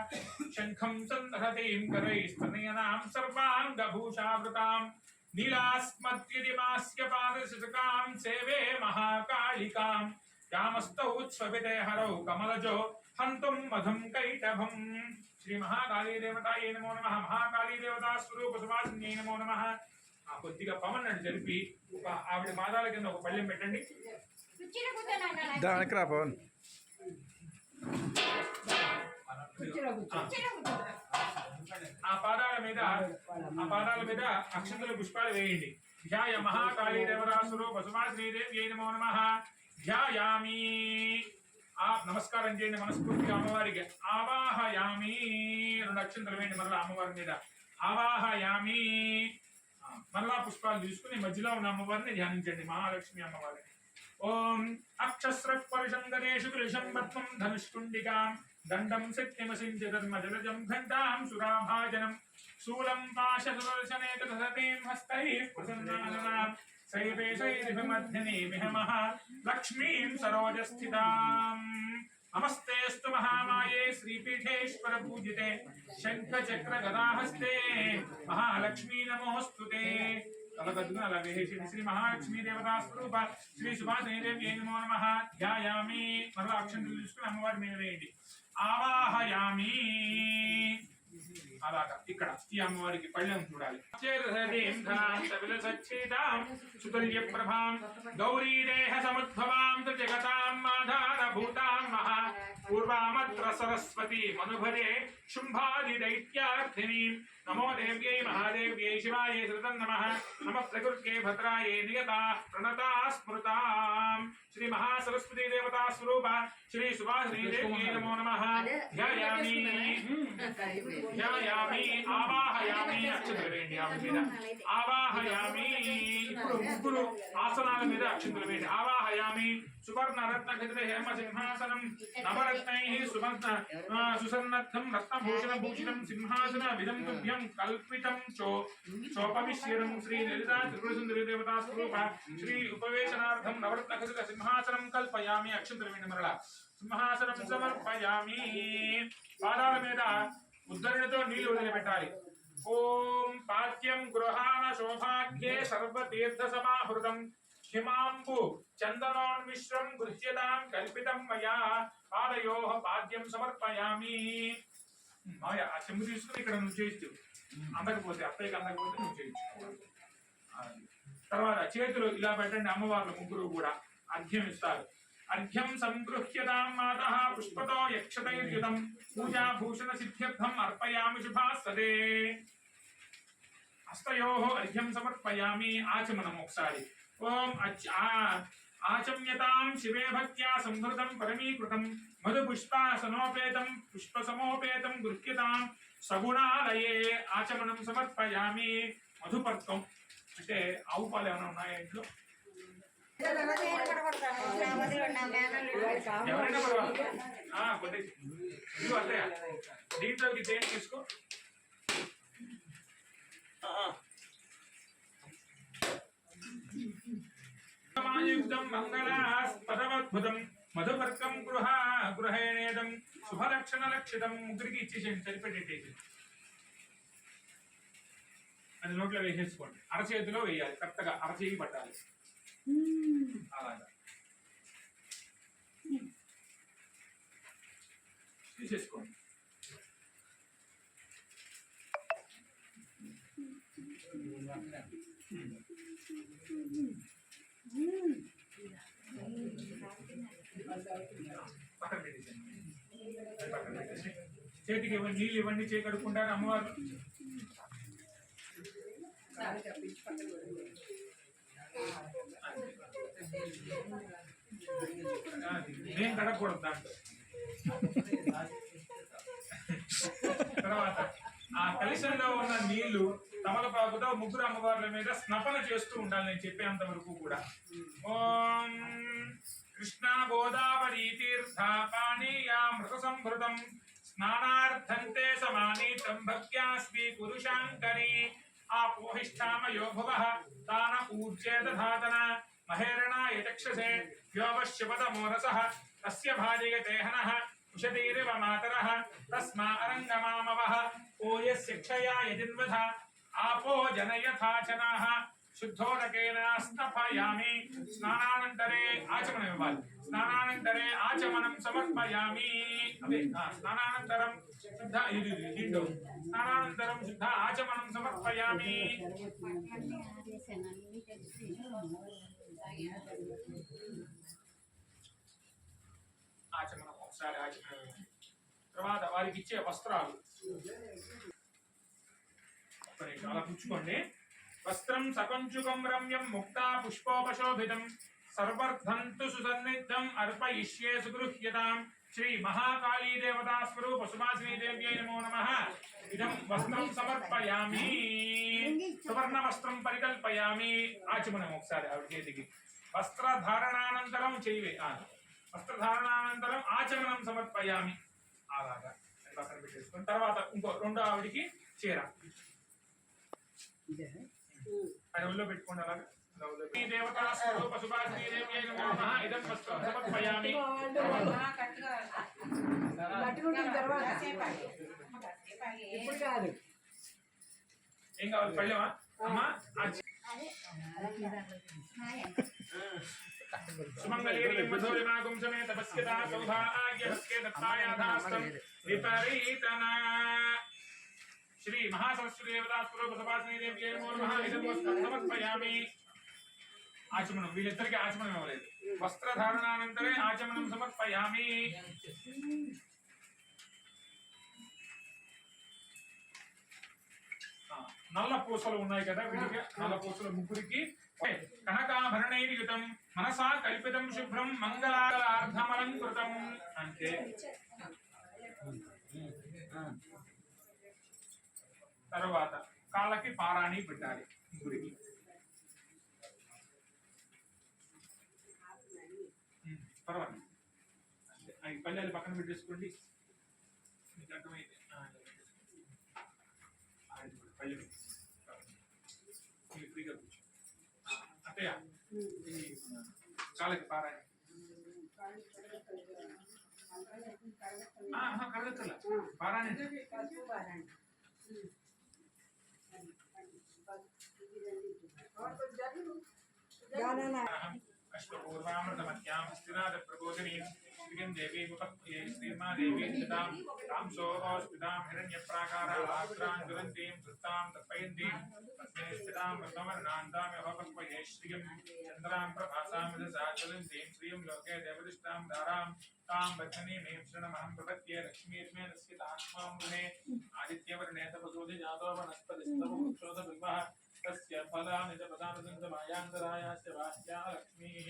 E: శంఖం సందహతీం కరైస్తనయనాం సర్వాంగభూషావృతాం నీలాస్మద్యదిమాస్య పాదశతకాం సేవే మహాకాళికాం యామస్తౌ స్వపితే హరౌ కమలజో హంతుం మధుం కైటభం శ్రీ మహాకాళీ దేవతాయై నమో నమః మహాకాళీ దేవతా స్వరూప సుభాసిన్యై నమో నమః కొద్దిగా పవన్ అని జరిపి ఒక ఆవిడ పాదాల కింద ఒక పళ్ళెం పెట్టండి
F: దానికి రా పవన్
E: ఆ పాదాల మీద అక్షంతల పుష్పాలు వేయండి ధ్యాయ మహాకాళీ దేవతా స్వరూప సుభాసినీ దేవ్యై నమో నమః ధ్యాయామి ఆ నమస్కారం చేయండి మనస్ఫూర్తిగా అమ్మవారికి ఆవాహయామి 2 అక్షంతలు వేయండి మరలా అమ్మవారి మీద ఆవాహయామి మరలా పుష్పాలు తీసుకుని మధ్యలో ఉన్న అమ్మవారిని ధ్యానించండి మహాలక్ష్మి అమ్మవారిని ఓం అక్షస్రపరుషం గణేషు కృషం పద్మం ధనుష్కుండికాం దండం శక్తిమసించధర్మజలజం ఘంటాం సురాభాజనం శూలం పాశసుదర్శనే తథతీం హస్తైః ప్రసన్నాననాం సైవేశైర్భిమధ్యనేమిహమః లక్ష్మీం సరోజస్థితాం నమస్తేస్తు మహామాయే శ్రీపీఠేశ్వర పూజితే శంఖ చక్ర గదాహస్తే మహాలక్ష్మీ నమోస్తుతే తలగద్దుగా అలా వేసేసి శ్రీ మహాలక్ష్మీ దేవతా స్వరూప శ్రీ సుభాసినీ దేవ్యై నమో నమః ధ్యాయామి మరలా అక్షంతలు తీసుకుని అమ్మవారి మీద వేయండి ఆవాహయామి అలాగా ఇక్కడ ఈ అమ్మవారికి పళ్ళెం చూడాలి సుతుల్య ప్రభాం గౌరీ దేహ సముద్భవాం జగతాం మాధారభూతాం మహా పూర్వామత్ర సరస్వతి మనుభరే శుంభాది దైత్యార్థినీం నమో దేవ్యై మహాదేవ్యై శివాయై శ్రుతం నమః నమః ప్రకృత్యై భద్రాయై నియతాః ప్రణతాః స్మృతాం శ్రీ మహాసరస్వతి దేవతా స్వరూప శ్రీ సుభాసినీ దేవ్యై నమో నమః ధ్యాయామి ధ్యాయామి ఆవాహయామి అక్షంతలు వేయండి ఆవిడ మీద ఆవాహయామి ఇప్పుడు ముగ్గురు ఆసనాల మీద అక్షంతలు వేయండి ఆవాహయామి సువర్ణ రత్న ఖచ్చిత హేమ సింహాసనం నవరత్నై సుసన్నద్ధం రత్నభూషణ భూషితం సింహాసన విధం తుభ్యం కల్పితం చోపవిశ్యరం శ్రీ లలితా త్రిపుర సుందరి దేవతా స్వరూప శ్రీ ఉపవేశనార్థం నవరత్న ఖచ్చిత సింహాసనం కల్పయామి అక్షంతలు వేయండి మరలా సింహాసనం సమర్పయామి పాదాల మీద ఉద్ధరణతో నీళ్లు వదిలిపెట్టాలి ఓం పాద్యం గృహాన శోభాగ్యే సర్వతీర్థ సమాహృతం హిమాంబు చందనోన్మిశ్రం గృహ్యతాం కల్పితం మయా పాదయోః పాద్యం సమర్పయామి మాయ ఆ చెంబు తీసుకుని ఇక్కడ నువ్వు చేయొచ్చు అందకపోతే అత్తయ్యకి అందకపోతే నువ్వు చేయొచ్చు తర్వాత చేతులు ఇలా పెట్టండి అమ్మవార్లు ముగ్గురు కూడా అర్ఘ్యం ఇస్తారు అర్ఘ్యం సంగృహ్యతాం మాతః పుష్పతో యక్షతైర్యుతం పూజాభూషణ సిద్ధ్యర్థం అర్పయామి శుభాస్తదే హస్తయోః అర్ఘ్యం సమర్పయామి ఆచమనం ఒకసారి ఓం ఆచమ్యతాం శివే భక్త్యా సంహృతం పరమీకృతం మధు పుష్పాసనోపేతం పుష్పసమోపేతం గృహ్యతాం సగుణాలయే ఆచమనం సమర్పయామి మధుపర్కం అంటే ఆవు పాలు ఏమైనా ఉన్నాయా ఇంట్లో ఎవరైనా పర్వాలేదు కొద్దిగా ఇదిగో అత్తయ్య దీంట్లోకి తేనె తీసుకో సమాయుక్తం మంగళాస్పదవద్భుతం మధుపర్కం గృహేణేదం శుభలక్షణ లక్షితం ముగ్గురికి ఇచ్చేసేయండి సరిపెట్టేసి అది నోట్లో వేసేసుకోండి. అరచేతిలో వేయాలి, కరెక్ట్గా అరచేయి పట్టాలి అలాగా తీసేసుకోండి. పక్కన పెట్టేసేయండి. పక్కన పెట్టేసి చేతికి ఇవ్వండి, నీళ్ళు ఇవ్వండి. చేయి కడుక్కుంటారు అమ్మవారు. నేను కడగకూడదు దాంట్లో. తర్వాత ఆ కలశంలో ఉన్న నీళ్లు తమలపాకుతో ముగ్గురు అమ్మవార్ల మీద స్నపన చేస్తూ ఉండాలి నేను చెప్పేంత వరకు కూడా. ఓం కృష్ణా గోదావరి తీర్థ పానీయామృత సంభృతం స్నానార్థంతే సమానీతం భక్త్యాస్మి పురుషాంకరి ఆపోహిష్టామయో భువః తాన ఊర్జేత ధాతన మహేరణాయ చక్షసే వ్యోమశివతమోరసః తస్య భాజయతే హనః ఉషతీరివ మాతరః తస్మా అరంగమామవః ఓయస్య క్షయా యజిన్వధ ఆపో జనయథాచనాః శుద్ధోదకేన స్నపయామి స్నానానంతరే ఆచమనం ఇవ్వాలి. స్నానానంతరే ఆచమనం సమర్పయామి. అదే స్నానానంతరం శుద్ధ హిందూ స్నానానంతరం శుద్ధ ఆచమనం సమర్పయామి. ఆచమనం ఒకసారి ఆచమనం. తర్వాత వారికి ఇచ్చే వస్త్రాలు అలా పుచ్చుకోండి. వస్త్రం సకంచుకం రమ్యం ముక్తా పుష్పోపశోభితం సర్వర్ధంతు సుసన్నిధం అర్పయిష్యే సుగృహ్యతాం. శ్రీ మహాకాళీ దేవతా స్వరూప సుభాసినీ దేవ్యై నమో నమః. ఇదం వస్త్రం సమర్పయామి. సువర్ణ వస్త్రం పరికల్పయామి. ఆచమనం ఒకసారి ఆవిడ చేతికి. వస్త్రధారణానంతరం చేయవే వస్త్రధారణానంతరం ఆచమనం సమర్పయామి. అలాగా పక్కన పెట్టేసుకుని తర్వాత ఇంకో రెండో ఆవిడికి చీర అది ఒళ్ళో పెట్టుకోండి. అలాగా దేవతా స్వరూప సుభాసినీ దేవ్యై నమో నమః. ఇదం వస్త్రం సమర్పయామి. ఏం కావాలి పళ్ళెమా అమ్మా? సుమంగళీర్యమధురిమాగం సమేత పశ్యతా సౌభాగ్యవస్కే దత్తాయాధాస్తం విపరీతనా. శ్రీ మహాసరస్వతి దేవతా స్వరూప సుభాసినీ దేవ్యై నమో నమః. ఇదం వస్త్రం సమర్పయామి. ఆచమనం వీళ్ళిద్దరికి ఆచమనం ఇవ్వలేదు. వస్త్రధారణానంతరే ఆచమనం సమర్పయామి. నల్ల పూసలు ఉన్నాయి కదా వీళ్ళకి. నల్ల పూసలు ముగ్గురికి కనకాభరణైర్యుతం మనసా కల్పితం శుభ్రం మంగళార్థమలంకృతం. అంటే తర్వాత కాళ్ళకి పారాణి పెట్టాలి ముగ్గురికి. పర్వాలేదు పల్లెలు పక్కన పెట్టేసుకోండి. మీకు అర్థమైతే పల్లె ఫ్రీగా కూర్చో. అత్తయ్య కాళ్ళకి పారాణి కడగక్కర్లా పారాణి అశ్వపూర్వామృతమత్యాం స్థిరాద ప్రబోధినీం శ్రీం దేవీ ఉపక్రియే శ్రీమా దేవీ స్థితాం తాం సోహోస్థితాం హిరణ్యప్రాకారాగ్రాం జ్వలంతీం వృత్తాం తపయంతీం తస్మిన్ స్థితాం వృతమర్ణాంతాం యహోపక్వయే శ్రియం చంద్రాం ప్రభాసాం యజసా జ్వలంతీం శ్రీం లోకే దేవదిష్టాం దారాం तां बचनीमें शरणमहं प्रपद्ये लक्ष्मीर्मे नस्यतात्मां गुणे आदित्यवर्णे तपसोऽधि जातो वनस्पतिस्तव वृक्षोदबिम्बः तस्य फलानि च पदानुसन्तमायान्तरायास्य वास्या लक्ष्मीः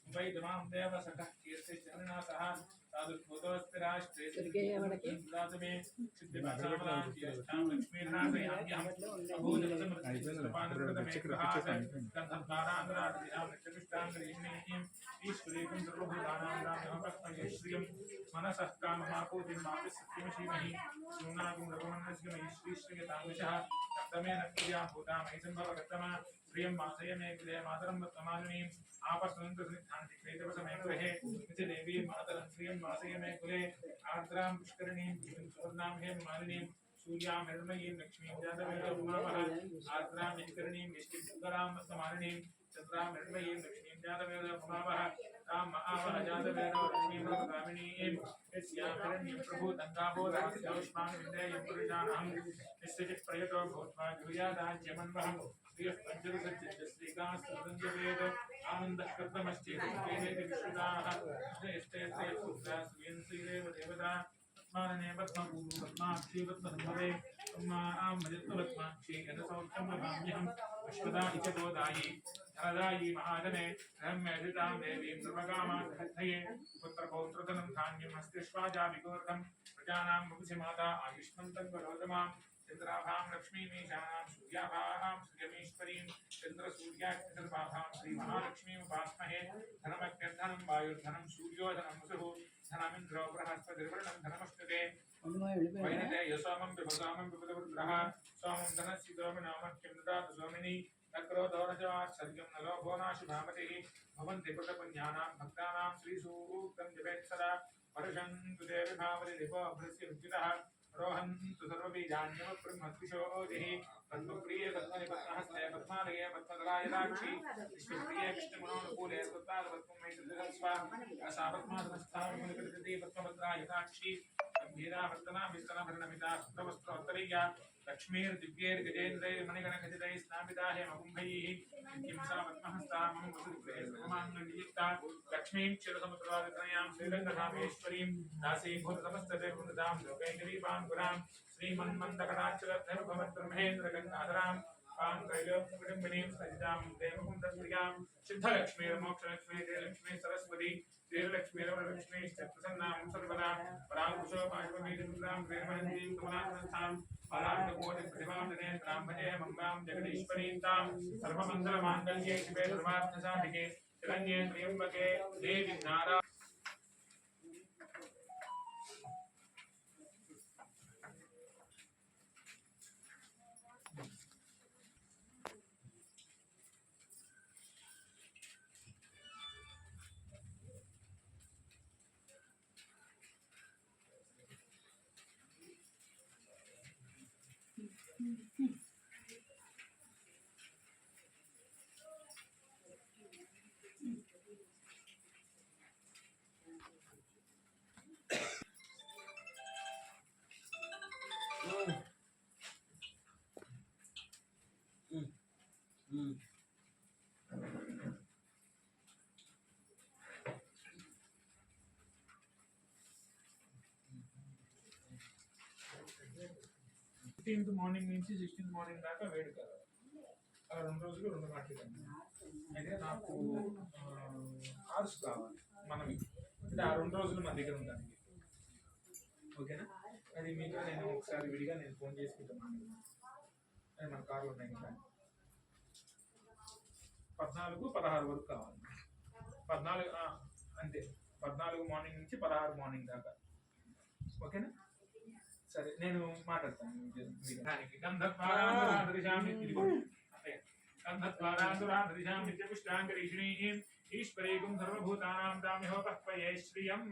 E: वैदमां देव सखः कीर्तिश्चरणसः तादुद्भूतोऽस्ति राष्ट्रे मे सिद्धिभाषामलां ज्येष्ठां लक्ष्मीर्नाथयाम्यहम् अभूतसमृद्धमेकहासगन्धद्वारान्तरादिहां नित्यपुष्टां गरीष्णीं ईश्वरीं सर्वभूतानां रामः श्रियं मनसः काममापूतिं मापि सत्यमशीमहि शूनागुं रघुमन्नस्य मयि श्रीश्रीयतादृशः कर्तमेन क्रिया भूता मयि सम्भवकर्तमा प्रियं मासय मे कुले मातरं वर्तमानिनीं आपस्वन्तसन्निधान्ति क्लेशवसमे गृहे नित्य देवी मातरं श्रियं मासय मे कुले आर्द्रां पुष्करिणीं सुवर्णां हेममालिनीं सूर्यां हिरण्मयीं लक्ष्मीं जातवेदो उमावः आर्द्रां निष्करणीं निष्किञ्चरां समालिनीं चन्द्रां हिरण्मयीं लक्ष्मीं जातवेदो उमावः तां महावः जातवेदो लक्ष्मीं लोकगामिनीं यस्यां हिरण्यं प्रभूतङ्गाभो दास्योष्मान् विन्द्रेयं पुरुषाणहं निश्चित् प्रयतो भूत्वा गुरुयादाज्यमन्वहं श्रियः पञ्चदशचित्त श्रीकास्तुतञ्जवेद आनन्दः कृतमश्चेत् विश्रुताः श्रेष्ठे पुत्रा श्रियन्त्रिरेव देवता पद्मानने पद्माक्षी पद्मसम्भवे पद्मानां भजत्वपद्माक्षी यदसौख्यं लभाम्यहम् अश्वदा इचतोदायी धनदायी महाजने रम्यधितां देवीं सर्वकामार्थये पुत्रपौत्रधनं धान्यम् अस्तिष्वाजा विगोर्धं प्रजानां मुखसि माता आयुष्मन्तं करोतमां चन्द्राभां लक्ष्मीमीशानां सूर्याभां सूर्यमीश्वरीं चन्द्रसूर्याग्निसर्वाभां श्रीमहालक्ष्मीमुपास्महे धनमग्निर्धनं वायुर्धनं सूर्योधनं वसुः धनमिन्द्रो बृहस्पतिर्वरुणं धनमश्नुते वैनते यशोमं विभगामं विबुधपुत्रः सोमं धनस्सितोमिनामह्यं ददातु सोमिनि नक्रोधो न चाश्चर्यं न लोभो नाशुभामतिः भवन्ति कृतपुण्यानां भक्तानां श्रीसूक्तं जपेत् सदा वर्षन्तु ते विभावति दिवो भृस्य विद्युतः रोहन्तु सर्वबीजान्यवब्रह्मद्विषोदिः पद्मप्रिये पद्मनिपद्महस्ते पद्मालये पद्मदलायदाक्षी विश्वप्रिये विष्णुमनोनुकूले तत्पादपद्मं मैत्रदस्वा सा पद्मासनस्थां मुनिकृति पद्मभद्रायदाक्षी गम्भीरावर्तना विस्तनभरणमिता शुक्रवस्त्रोत्तरय्या लक्ष्मीर्दिव्यैर्गजेन्द्रैर्मणिगणखचितैः स्नापिता हेमकुम्भैः किं सा पद्महस्ता मम वसुगृहे सर्वमाङ्गल्ययुक्ता लक्ष्मीं क्षीरसमुद्रादितनयां श्रीरङ्गधामेश्वरीं दासीभूतसमस्तदेवृतां लोकैकदीपां पुरां श्रीमन्मन्दकटाक्षरभवद्ब्रह्मेन्द्रगङ्गाधरां पाङ्कैलोककुटुम्बिनीं सजितां देवकुन्दप्रियां सिद्धलक्ष्मीर्मोक्षलक्ष्मी जयलक्ष्मी सरस्वती श्रीलक्ष्मीरवरलक्ष्मीश्च प्रसन्नां सर्वदा पराङ्कुशो पाशुपमीतिपुत्रां प्रेमहन्तीं कमलासनस्थां बालार्ककोटिप्रतिभां दिनेन्द्रां भजे मङ्गां जगदीश्वरीं तां सर्वमङ्गलमाङ्गल्ये शिवे सर्वार्थसाधिके शरण्ये त्र्यम्बके देवी नारा ఫిఫ్టీన్త్ మార్నింగ్ నుంచి 16th మార్నింగ్ దాకా వేడుక ఆ 2 రోజులు 2 మాటలు అయితే నాకు కార్స్ కావాలి మనవి అంటే ఆ 2 రోజులు మన దగ్గర ఉండడానికి ఓకేనా అది మీతో నేను ఒకసారి విడిగా నేను ఫోన్ చేసుకుంటాను అది మన కార్లు ఉన్నాయి కదా 14, 16 వరకు కావాలి 14 అంతే 14 మార్నింగ్ నుంచి 16 మార్నింగ్ దాకా ఓకేనా సరే నేను మాట్లాడతాను దానికి గంధద్వారాంతురాంతరిషాం నిత్యపుష్టాంగరీషిణీం ఈశ్వరీకం సర్వభూతానాం దామిహోపహ్వయే శ్రియం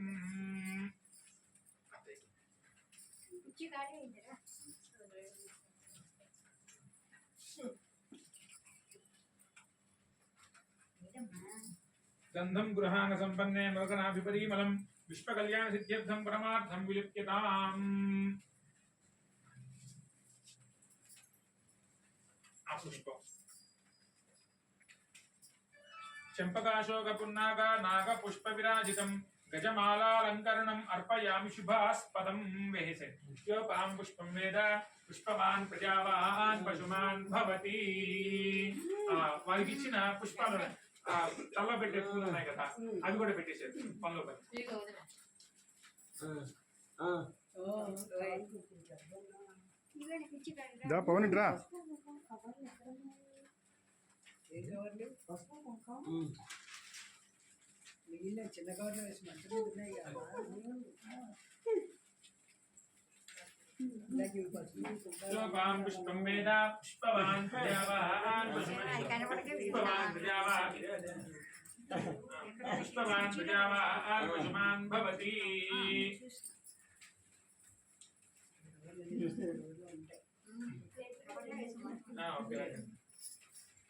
E: గంధం గృహాన సంపన్నే మృగనాభిపరీమలం విశ్వకళ్యాణ సిద్ధ్యర్థం పరమార్థం విలిప్యతాం ఆ పుష్పం చంపకాశోక పున్నాక నాగ పుష్ప విరాజితం గజమాలాలంకరణం అర్పయామి శుభాస్పదం వేసే యోపాం పుష్పం వేద పుష్పవాన్ ప్రజావాన్ పశుమాన్ భవతి వారికి ఇచ్చిన పుష్పాలు తల్ల పెట్టే పూలు ఉన్నాయి కదా అవి కూడా పెట్టేసారు పనులు పని
F: పవన్ డ్రా
G: చిన్న కవర్లో వేసి మంచిగా ఉన్నాయి కదా
E: యోపాం పుష్పం వేద పుష్పవాన్ ప్రజావాన్ పుష్పవాన్ ప్రజావాన్ పశుమాన్ భవతి ఓకే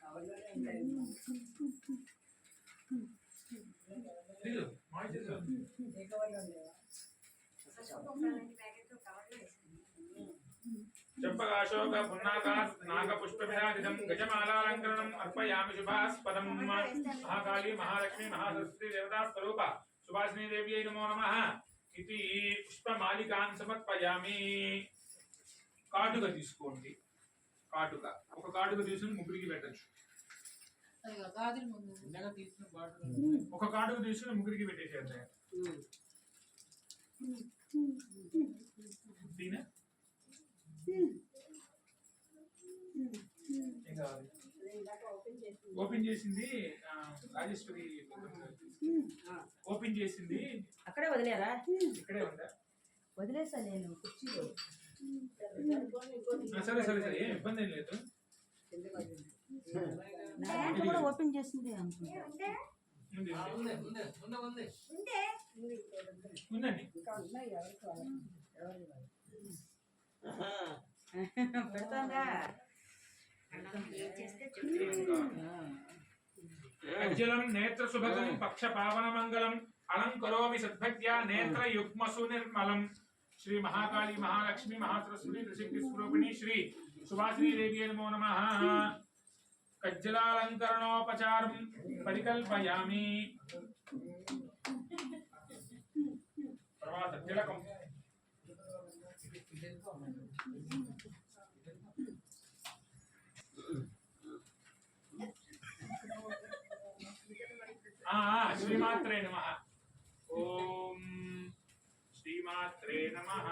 G: కవర్లోనే ఉంటాయి.
E: లేదు మామిడి చెట్టు
G: ఏ కవర్లో ఉండేవా?
E: చంపకాశోక పున్నాకాత్ నాగపుష్పవిరాజితం గజమాలాలంకరణం అర్పయామి శుభాస్పదం. మహాకాళీ మహాలక్ష్మి మహాసరస్వతి దేవతా స్వరూప సుభాషిణీ దేవ్యై నమో నమః ఇది పుష్పమాలికాన్ సమర్పయామి. కాటుక తీసుకోండి. కాటుక ఒక కాటుక తీసుకుని ముగ్గురికి పెట్టచ్చు.
D: గాజులు ముందు
E: ఒక కాటుక తీసుకుని ముగ్గురికి పెట్టేసేద్దాం. దీనా ఏం కావాలి? ఓపెన్ చేసింది రాజేశ్వరి ఓపెన్ చేసింది.
G: అక్కడే వదిలేరా?
E: ఇక్కడే ఉందా?
G: వదిలేసా నేను కుర్చీలో.
E: సరే సరే సరే ఏం ఇబ్బంది ఏం లేదు.
G: నారాయణ కూడా ఓపెన్ చేసింది అనుకుంటా.
E: ఉంది, ఉంది. ఉందండి.
G: ఇంకా ఉన్నాయి ఎవరికి పెడతాందా?
E: అజ్జలం నేత్ర శుభగం పక్ష పావన మంగళం అలంకరోమి సద్భక్త్యా నేత్ర యుగ్మసు నిర్మలం. శ్రీ మహాకాళీ మహాలక్ష్మి మహాసరస్వతి త్రిశక్తి స్వరూపిణి శ్రీ సుభాషిణీ దేవ్యై నమో నమః. కజ్జలాలంకరణోపచారం పరికల్పయామి. తర్వాత తిలకం. శ్రీమాత్రే నమః. ఓం శ్రీమాత్రే నమః.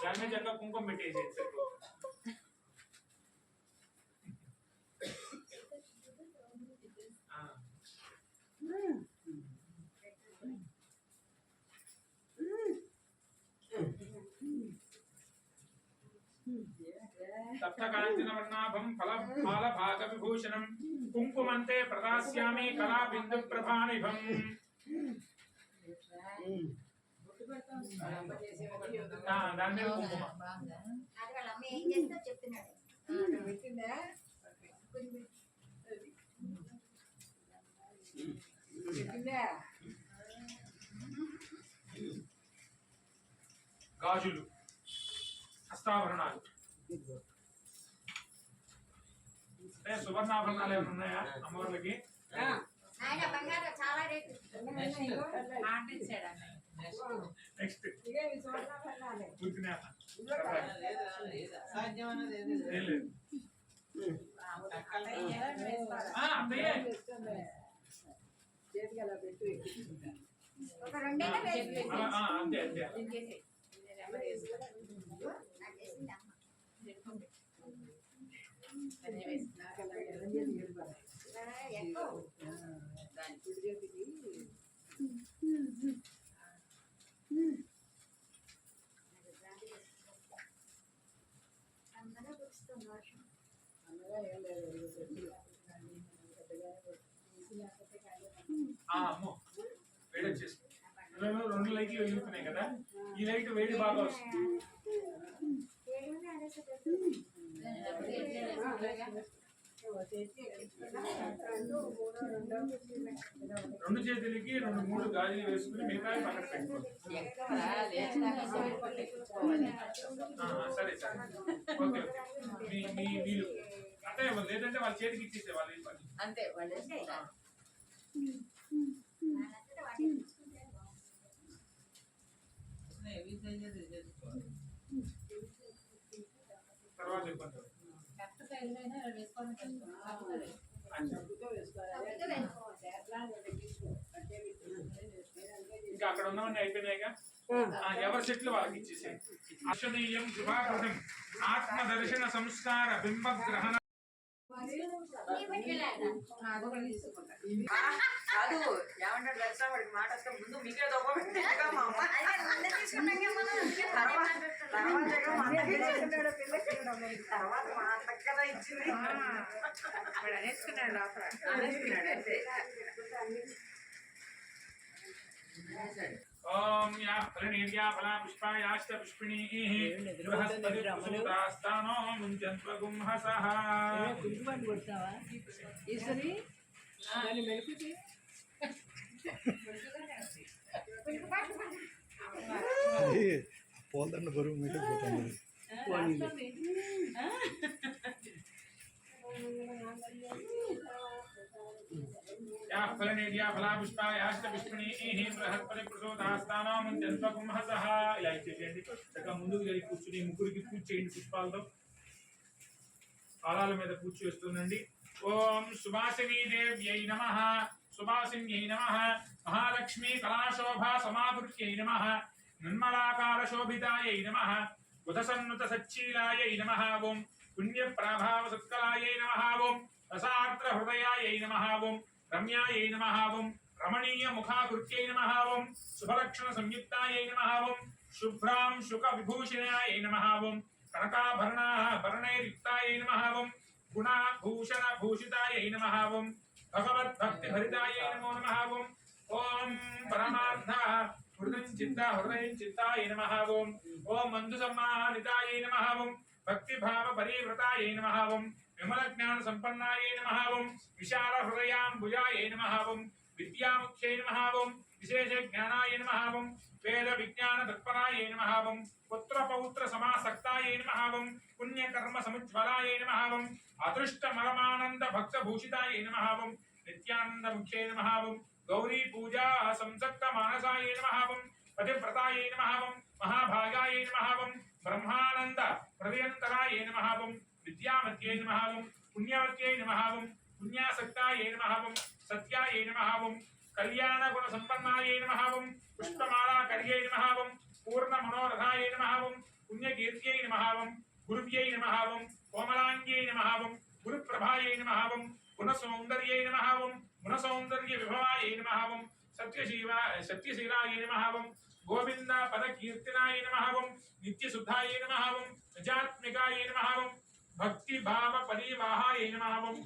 E: దాని మీద చక్కగా కుంకుమ పెట్టేసేది సరిపోతుంది. సప్తకాంచనవర్ణాభం ఫలభాగ విభూషణం కుంకుమంతే ప్రదాస్యామి కళా బిందు ప్రభానిభం. దాని మీద కుంకుమ. గాజులు హస్తాభరణాలు అంటే సువర్ణాభరణాలు ఏమైనా ఉన్నాయా అమ్మవార్లకి? నెక్స్ట్ కూర్చునే
G: చేతికి అలా పెట్టి
E: అంతే అంతే.
G: నాకు అలా ఎర్ర చేతి కుడి చేతికి అన్నగా ఏం లేదు
E: అమ్మో వేడి వచ్చేసి 2 లైట్లు వెలుగుతున్నాయి కదా. ఈ లైట్ వేడి బాగా వస్తుంది. రెండు చేతులకి 2-3 గాజులు వేసుకుని మిగతా పక్కన పెట్టుకోండి. సరే సరే ఓకే ఓకే. మీ వీలు అంటే లేదంటే వాళ్ళ చేతికి ఇచ్చేసే వాళ్ళు పని
D: అంతే వాళ్ళు.
E: తర్వాత ఇబ్బంది. ఇంకా అక్కడ ఉన్నవన్నీ అయిపోయినాయిగా. ఎవరి చెట్లు వాళ్ళకి ఇచ్చేసాయి. అర్షణీయం శుభాకృతం ఆత్మదర్శన సంస్కార బింబ గ్రహణ
D: అదొకటి తీసుకుంటా.
G: కాదు ఏమంటాడు తెలుసా వాడికి మాట వస్తే ముందు మీకే దొబ్బపెట్టిగా మా అమ్మ తర్వాతగా మా అన్నకి తీసుకున్నాడు పిల్లకి తర్వాత మా అత్తకి కదా ఇచ్చింది
D: వాడు అనేసుకున్నాడు లోపల అనేసుకున్నాడు అంతే.
E: ఓం యా ఫలనీర్యా ఫలా పుష్పాయాశ్చ పుష్పిణీః బృహస్పతి ప్రసూతాస్తానో ముంచన్త్వగుంహసః.
G: గుంటుబండి కొడతావా ఈశ్వరి దాన్ని మెలిపితే
F: పోల్దండ బరువు మీద పోతుంది.
E: యా ఫలనీర్యా ఫలా పుష్పాయాశ్చ పుష్పిణీః బృహస్పతి ప్రసూతాస్తానో ముంచన్త్వగుంహసః. ఇలా ఇచ్చేసేయండి. చక్కగా ముందుకు జరిగి కూర్చుని ముగ్గురికి పూజ చేయండి పుష్పాలతో. పాదాల మీద పూజ చేస్తుండండి. ఓం సుభాసినీ దేవ్యై నమః, సుభాసిన్యై నమః, మహాలక్ష్మీ కళాశోభా సమావృత్యై నమః, నిర్మలాకార శోభితాయై నమః, బుధసన్నుత సచ్చీలాయై నమః. ఓం పుణ్యప్రాభావ సత్కలాయై నమః. ఓం రసార్ద్ర హృదయాయై నమః. ఓం రమ్యాయై నమః. ఓం రమణీయ ముఖాకృత్యై నమః. ఓం శుభలక్షణ సంయుక్తాయై నమః. ఓం శుభ్రాం శుక విభూషణాయై నమః. ఓం కనకాభరణైర్యుక్తాయై నమః. ఓం గుణాభూషణ భూషితాయై నమః. ఓం భగవద్భక్తిభరితాయై నమో నమః. ఓం ఓం పరమార్థ హృదయం చిత్తాయ నమః. ఓం ఓం మందు సమ్మానితాయై నమః. ఓం భక్తిభావ పరివ్రతాయై నమః. ఓం విమల జ్ఞాన సంపన్నాయై నమః. ఓం విశాల హృదయాంబుజాయై నమః. ఓం విద్యాముఖ్యై నమః. ఓం విశేష జ్ఞానాయ నమః. ఓం వేద విజ్ఞాన తత్పరాయై నమః. ఓం పుత్ర పౌత్ర సమాసక్తాయై నమః. ఓం పుణ్యకర్మ సముజ్వలాయై నమః. ఓం అదృష్ట మరమానంద భక్త భూషితాయై నమః. ఓం నిత్యానంద ముఖ్యై నమః. ఓం గౌరీ పూజా సంసక్త మానసాయై నమః. ఓం పతివ్రతాయై నమః. ఓం మహాభాగాయై నమః. ఓం బ్రహ్మానంద హృదయంతరాయై నమః. ఓం విద్యామత్యై నమః. ఓం పుణ్యవత్యై నమః. ఓం పుణ్యాసక్తాయై నమః. ఓం సత్యాయై నమః. ఓం కళ్యాణ గుణ సంపన్నాయై నమః. ఓం పుష్పమాలా కర్యై నమః. ఓం పూర్ణ మనోరథాయై నమః. ఓం పుణ్యకీర్త్యై నమః. ఓం గురువ్యై నమః. ఓం కోమలాంగ్యై నమః. ఓం గురుప్రభాయై నమః. ఓం గుణసౌందర్యై నమః. ఓం గుణసౌందర్య విభవాయై నమః. ఓం సత్యశీలాయై నమః. ఓం గోవింద పద కీర్తనాయ నమః. ఓం నిత్యశుద్ధాయై నమః. ఓం నిజాత్మికాయై నమః. ఓం భక్తి భావ పరివాహాయై నమః. ఓం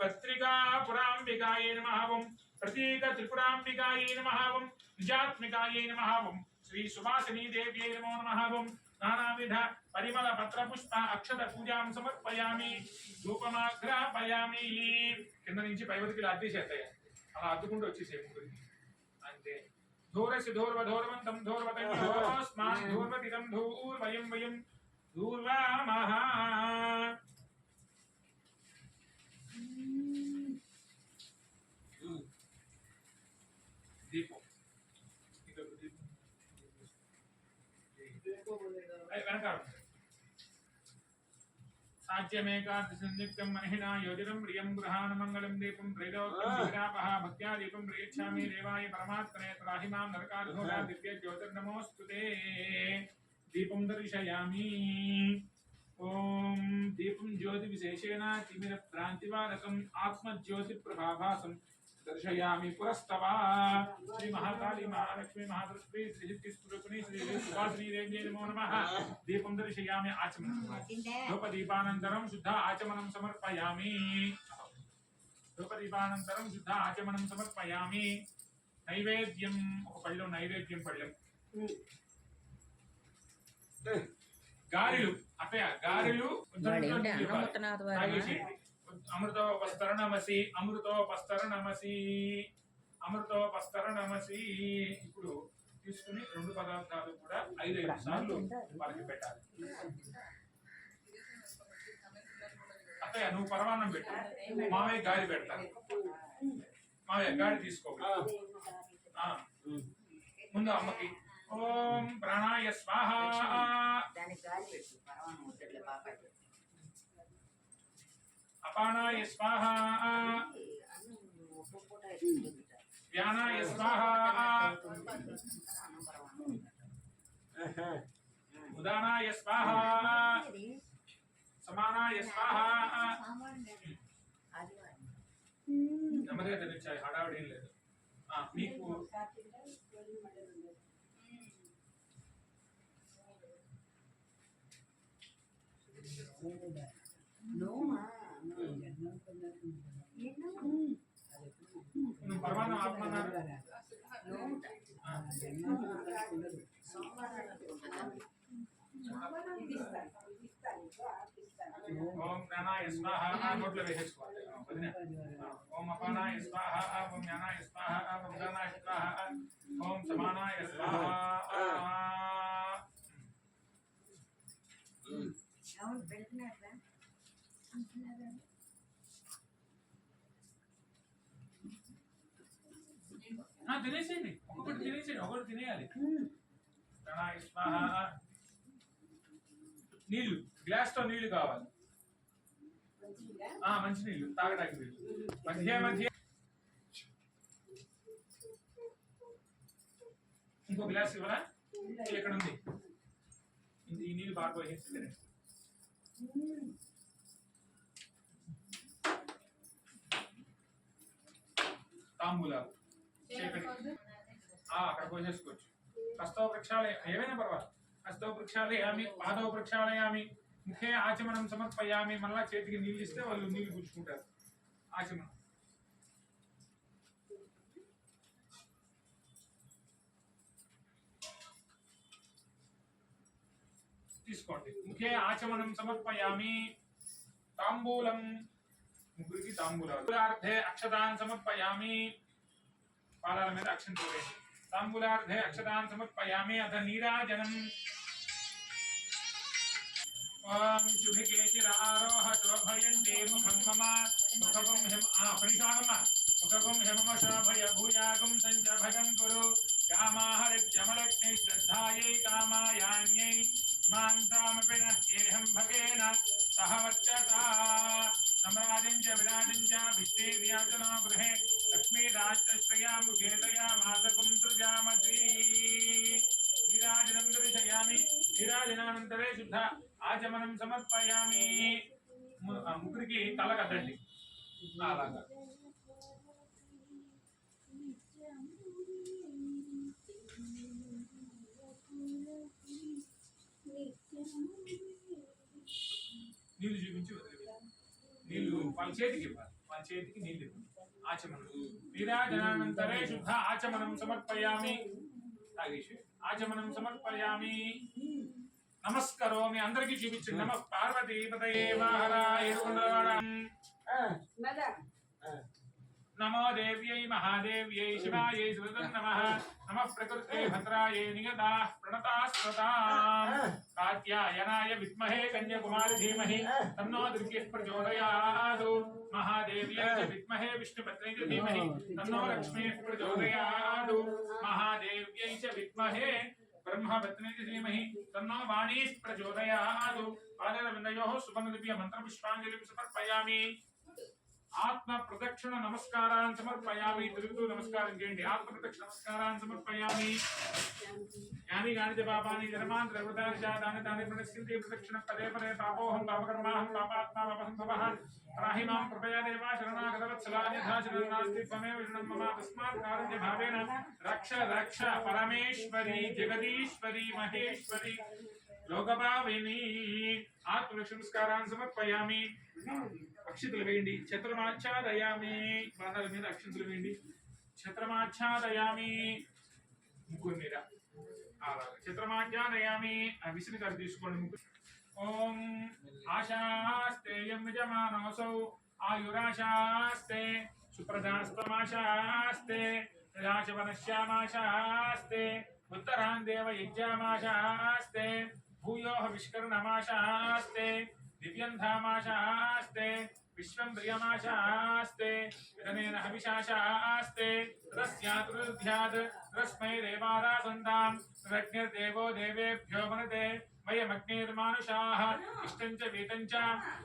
E: పత్రికా పురాంబికాయై నమః. ఓం ప్రతీక త్రిపురాంబికాయై నమః. ఓం నిజాత్మికాయై నమః. ఓం శ్రీ సుభాసినీ దేవ్యై నమో నమః. ఓం నానావిధ పరిమళ పత్ర పుష్ప అక్షత పూజాం సమర్పయామి. ధూపమాగ్రహపయామి. కింద నుంచి పై వరకు ఇలా అద్దెసేస్తాయి. అలా అద్దుకుంటూ వచ్చేసే ముగ్గురికి అంతే. ధూరసి ధూర్వధూర్వంతం ధూర్వతస్మాన్ ధూర్వతిదం ధూర్వయం వయం ధూర్వామః. దీపం ఇదొక దీపం వెనకాల సాధ్యమేకాదశం మహిళా యోజనం ప్రియం గృహానమంగళం దీపం త్రైలోక్యపహ భక్త్యా దీపం ప్రేక్షామి దేవాయ పరమాత్మనే త్రాహిమాం నరకాధోరా దివ్య జ్యోతిర్నమోస్తుతే. దీపం దర్శయామి. ఓం దీపం జ్యోతి విశేషేణ తిమిర భ్రాంతివారకం ఆత్మజ్యోతి ప్రభాభాసం దర్శయామి పురస్తవా. శ్రీ మహాకాళీ మహాలక్ష్మీ మహాసరస్వతి శ్రీ సిద్ధిస్వరూపిణి శ్రీ సుభాసినీ దేవ్యై నమో నమః. దీపం దర్శయామి. ఆచమనం. ధూపదీపానంతరం శుద్ధ ఆచమనం సమర్పయామి. ధూపదీపానంతరం శుద్ధ ఆచమనం సమర్పయామి. నైవేద్యం ఒక పళ్ళెం, నైవేద్యం పళ్ళెం. గారెలు అత్తయ్య, గారెలు తాగేసేయండి. అమృతోపస్తరణమసి అమృతోపస్తరణమసి అమృతోపస్తరణమసి. ఇప్పుడు తీసుకుని రెండు పదార్థాలు కూడా 5 సార్లు వాళ్ళకి పెట్టాలి. అత్తయ్య నువ్వు పరమాన్నం పెట్టు, మావయ్య గాలి పెడతాను. మావయ్య గాలి తీసుకో. ముందు అమ్మకి ఓం ప్రాణాయ స్వాహ.
G: దానికి గాలి పెట్టు పరమాణం ముద్దట్లే పాపాయి
E: అపానాయ స్వాహ. వ్యానాయ స్వాహ. ఉదానాయ స్వాహ. समानाय स्वाहा నెమ్మదిగా తెచ్చాయి హడావిడి ఏం లేదు మీకు నువ్వు పరమాన్నం ఆత్మన్నారు ఓం జ్ఞానాయ స్వాహ నోట్లో వేసేసుకోవాలి ఓం అపానాయ స్వాహ ఓం జ్ఞానాయ స్వాహ ఓం జ్ఞానాయ స్వాహ ఓం సమానాయ స్వాహ తినేసేయండి ఒకటి తినేసేయండి ఒకటి తినేయాలి జ్ఞానాయ స్వాహ నీళ్లు గ్లాస్ తో నీళ్లు కావాలి మంచి నీళ్లు తాగడానికి నీళ్లు మధ్య మధ్య ఇంకో గ్లాస్ ఇవ్వరా ఇక్కడ ఉంది ఈ నీళ్ళు బాగా పోసేసి తాంబూలాలు అక్కడ పోసేసుకోవచ్చు హస్తవ ప్రక్షాళయ ఏమైనా పర్వాలేదు హస్తవ ప్రక్షాళయామి పాదవ ప్రక్షాళయామి ముఖే ఆచమనం సమర్పయామి మళ్ళా చేతికి నీళ్ళు ఇస్తే వాళ్ళు నీళ్ళు పుచ్చుకుంటారు ఆచమనం తీసుకోండి ముఖే ఆచమనం సమర్పయామి తాంబూలం ముగ్గురికి తాంబూలార్థే అక్షతాన్ సమర్పయామి పాదాల మీద అక్షం చూడండి తాంబూలార్థే అక్షతాన్ సమర్పయామి అథ నీరాజనం ఓం శుభికేశిర ఆరోహ శోభయంతే ముఖం మమ ముఖగం హిమ పణిషాగమ ముఖగం హిమమ శోభయ భూయాగం సంచ భగం కురు కామాహరిత్యమలక్ష్మి శ్రద్ధాయై కామాయాన్యై మాంతామపి నహ్యేహం భగేన సహ వర్చసా सम्राजं च विराजं च भिष्टे व्याजनो गृहे लक्ष्मीराष्ट्रश्रया मुखेतया मातकुं सृजामसी विराजनं दर्शयामि विराजनानन्तरे शुद्ध आचमनं समर्पयामि ముగ్గురికి తల కదండి అలాగా నీళ్ళు చూపించి వదిలి నీళ్ళు వాళ్ళ చేతికి ఇవ్వాలి వాళ్ళ చేతికి నీళ్ళు ఇవ్వాలి ఆచమనం విరాజనానంతరే శుద్ధ ఆచమనం సమర్పయామి ఆచమనం సమర్పయామి నమస్కరోమి అందరికీ చూపించండి నమ పార్వతీపతయే వాహరాయ నమో దేవ్యై మహాదేవ్యై శివాయై సుదం నమః నమః ప్రకృతే భద్రాయై నియతాః ప్రణతాస్వతాం కాత్యాయనాయ విద్మహే కన్యాకుమారి ధీమహి తన్నో దుర్గేః ప్రచోదయాత్ మహాదేవ్యై చ విద్మహే విష్ణుపత్న్యై చ ధీమహి తన్నో లక్ష్మీః ప్రచోదయాత్ మహాదేవ్యై చ విద్మహే బ్రహ్మపత్న్యై చ ధీమహి తన్నో వాణీః ప్రచోదయాత్ పాదరవిందయోః సువర్ణలిప్య మంత్రపుష్పాంజలిం సమర్పయామి ఆత్మ ప్రదక్షిణ నమస్కారాన్ని సమర్పయామి తిరుగుతూ నమస్కారం చేయండి ఆత్మ ప్రదక్షిణ నమస్కారాన్ని సమర్పయామి యాని గాని పాపాని జన్మాన్ ద్రవతాని జాతాని తాని ప్రణశ్యంతి ప్రదక్షిణ పదే పదే పాపోహం పాపకర్మాహం పాపాత్మా పాపసంభవః త్రాహి మాం కృపయా దేవా శరణాగతవత్సలాని యథా శరణం నాస్తి త్వమేవ శరణం మమ తస్మాత్ కారుణ్య భావేన రక్ష రక్ష పరమేశ్వరి జగదీశ్వరి మహేశ్వరి లోకభావిని ఆత్మ నమస్కారాన్ని సమర్పయామి అక్షితులు వేయండి ఛత్రమాచ్ఛాదయామి బాణాల మీద అక్షితులు వేయండి ఛత్రమాచ్ఛాదయామి ముగ్గురు మీద అలాగే ఛత్రమాచ్ఛాదయామి విసుని గారు తీసుకోండి ముగ్గురు ఓం ఆశాస్తే యజమానోసౌ ఆయురాశాస్తే సుప్రదాస్తమాశాస్తే ప్రజాశవనశ్యామాశాస్తే ఉత్తరాందేవ యజ్ఞామాశాస్తే భూయోః విష్కరణమాశాస్తే దివ్యంధామాశాస్తే విశ్వం ప్రియమాశాస్తే విధనేన హవిషాశాస్తే తస్యాతురుధ్యాత్ తస్మై దేవారాసంతాం రజ్ఞర్దేవో దేవేభ్యో వనతే वयमग्नेर्मानुषाः इष्टं च वेतं च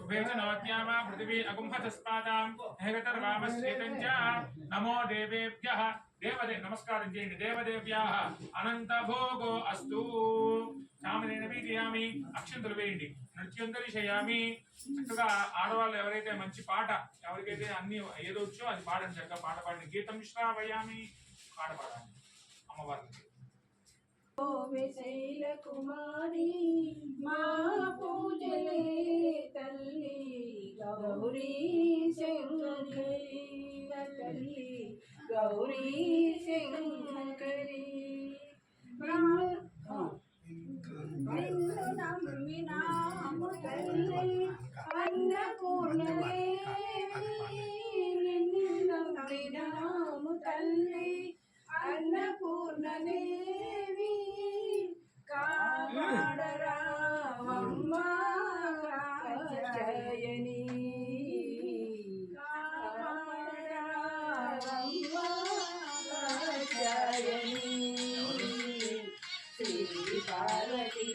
E: उभे च नोद्यामा पृथिवी अगुंहतस्पादां हेगतर्वामस्येतं च नमो देवेभ्यः देवदे नमस्कारं చేయండి దేవదేవ్యాः అనంత భోగో అస్తు సామనేన వీర్యామి అక్షంతలు వేయండి నృత్యం దర్శయామి చక్కగా ఆడవాళ్ళు ఎవరైతే మంచి పాట ఎవరికైతే అన్ని ఏదో వచ్చో అది పాడండి చక్కగా పాట పాడండి గీతం శ్రావయామి పాట పాడండి అమ్మవారికి
G: శైల కుమారి మా పూజలే తల్లి గౌరీ శంకరి తల్లి గౌరీ శంకరి నిన్ను నమ్మినాము తల్లి అన్నపూర్ణలే నిన్ను నమ్మినాము తల్లి అన్నపూర్ణదేవి కాపాడరామమ్మ కాచయని కాపాడరామమ్మ కాచయని శ్రీ పార్వతీ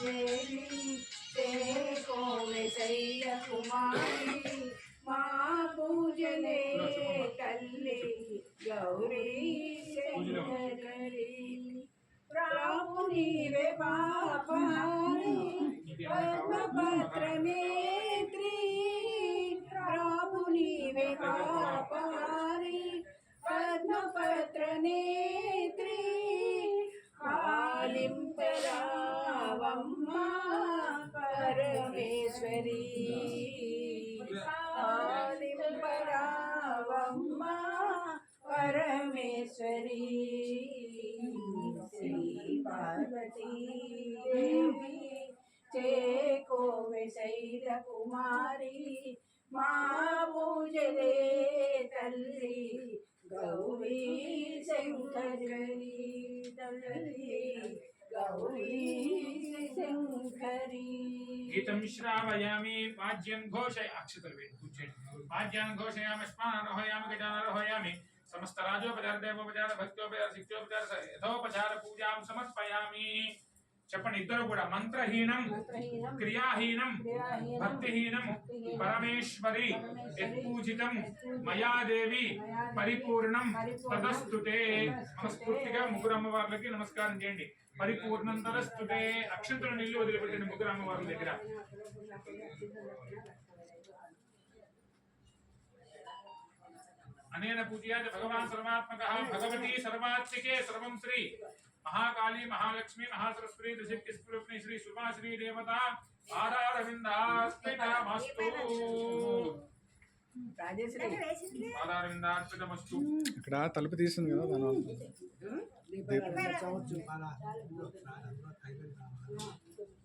G: దేవి కోమెశయ్య కుమారి మా పూజలే తల్లి గౌరీ శంకరి రాము నీవే పాపహారి పద్మపత్ర నేత్రి రాము నీవే పాపహారి పద్మపత్ర నేత్రి పాలింపరావమ్మ పరమేశ్వరి పాలింపరావమ్మ పరమేశ్వరి శ్రీ పార్వతీ దేవి చేకోవె శైల కుమారి మా పూజలే తల్లి గౌరీ శంకరి తల్లి గౌరీ శంకరి
E: గీతం శ్రావయామి వాద్యం ఘోషయ అక్షతలు వేయండి కూర్చోండి వాద్యాన్ని ఘోషయామి స్మానారోహయామి గజానారోహయామి సమస్త రాజోపచార దేవోపచార భక్తోపచార శక్తోపచార యథోపచార పూజాం సమర్పయామి చెప్పండి ఇద్దరు కూడా మంత్రహీనం క్రియాహీనం భక్తిహీనం పరమేశ్వరి యత్పూజితం మయాదేవి పరిపూర్ణం తదస్తుతే మనస్ఫూర్తిగా ముగ్గురు అమ్మవార్లకి నమస్కారం చేయండి పరిపూర్ణం తదస్తుతే అక్షంతల నీళ్లు వదిలిపెట్టండి ముగ్గురు అమ్మవార్ల దగ్గర అనేన పూజయాచ భగవాన్ సర్వాత్మకః భగవతి సర్వాత్మికే సర్వం శ్రీ महाकाली महालक्ष्मी महासरस्वती त्रिशक्ति स्वरूपिणी श्री सुभाश्री देवता पादारविन्दार्पितमस्तु पादारविन्दार्पितमस्तु
F: ఇక్కడ తలుపు తీస్తుంది కదా దాని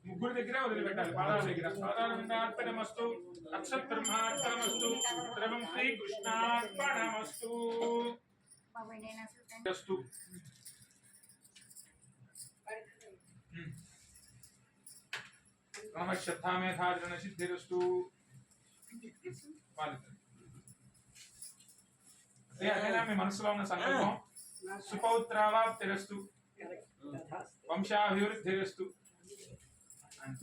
E: ముగ్గురు దగ్గర వదిలిపెట్టాలి పాదాల దగ్గర పాదారవిందార్పితమస్తు నక్షత్రమార్పణమస్తు సర్వం శ్రీ కృష్ణార్పణమస్తు అస్తు శ్రద్ధా మేధాచరణ సిద్ధిరస్తు అదేనా మీ మనసులో ఉన్న సంకల్పం సుపౌత్రావాప్తిరస్తు వంశాభివృద్ధిరస్తు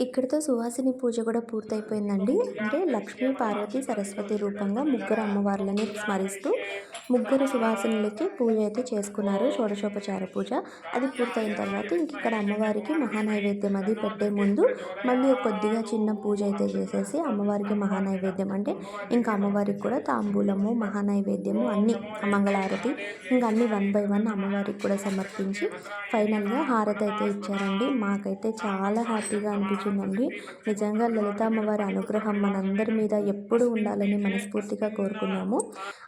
A: ఇక్కడితో సువాసిని పూజ కూడా పూర్తయిపోయిందండి. అంటే లక్ష్మీ పార్వతి సరస్వతి రూపంగా ముగ్గురు అమ్మవార్లని స్మరిస్తూ ముగ్గురు సువాసినులకి పూజ అయితే చేసుకున్నారు, షోడశోపచార పూజ. అది పూర్తయిన తర్వాత ఇంక ఇక్కడ అమ్మవారికి మహానైవేద్యం అది పెట్టే ముందు మళ్ళీ కొద్దిగా చిన్న పూజ అయితే చేసేసి అమ్మవారికి మహానైవేద్యం అంటే ఇంకా అమ్మవారికి కూడా తాంబూలము మహానైవేద్యము అన్నీ మంగళారతి ఇంకా అన్నీ 1 by 1 అమ్మవారికి కూడా సమర్పించి ఫైనల్గా హారతి అయితే ఇచ్చారండి. మాకైతే చాలా హ్యాపీగా అనిపించిందండి. నిజంగా లలిత అమ్మవారి అనుగ్రహం మనందరి మీద ఎప్పుడు ఉండాలని మనస్ఫూర్తిగా కోరుకున్నాము.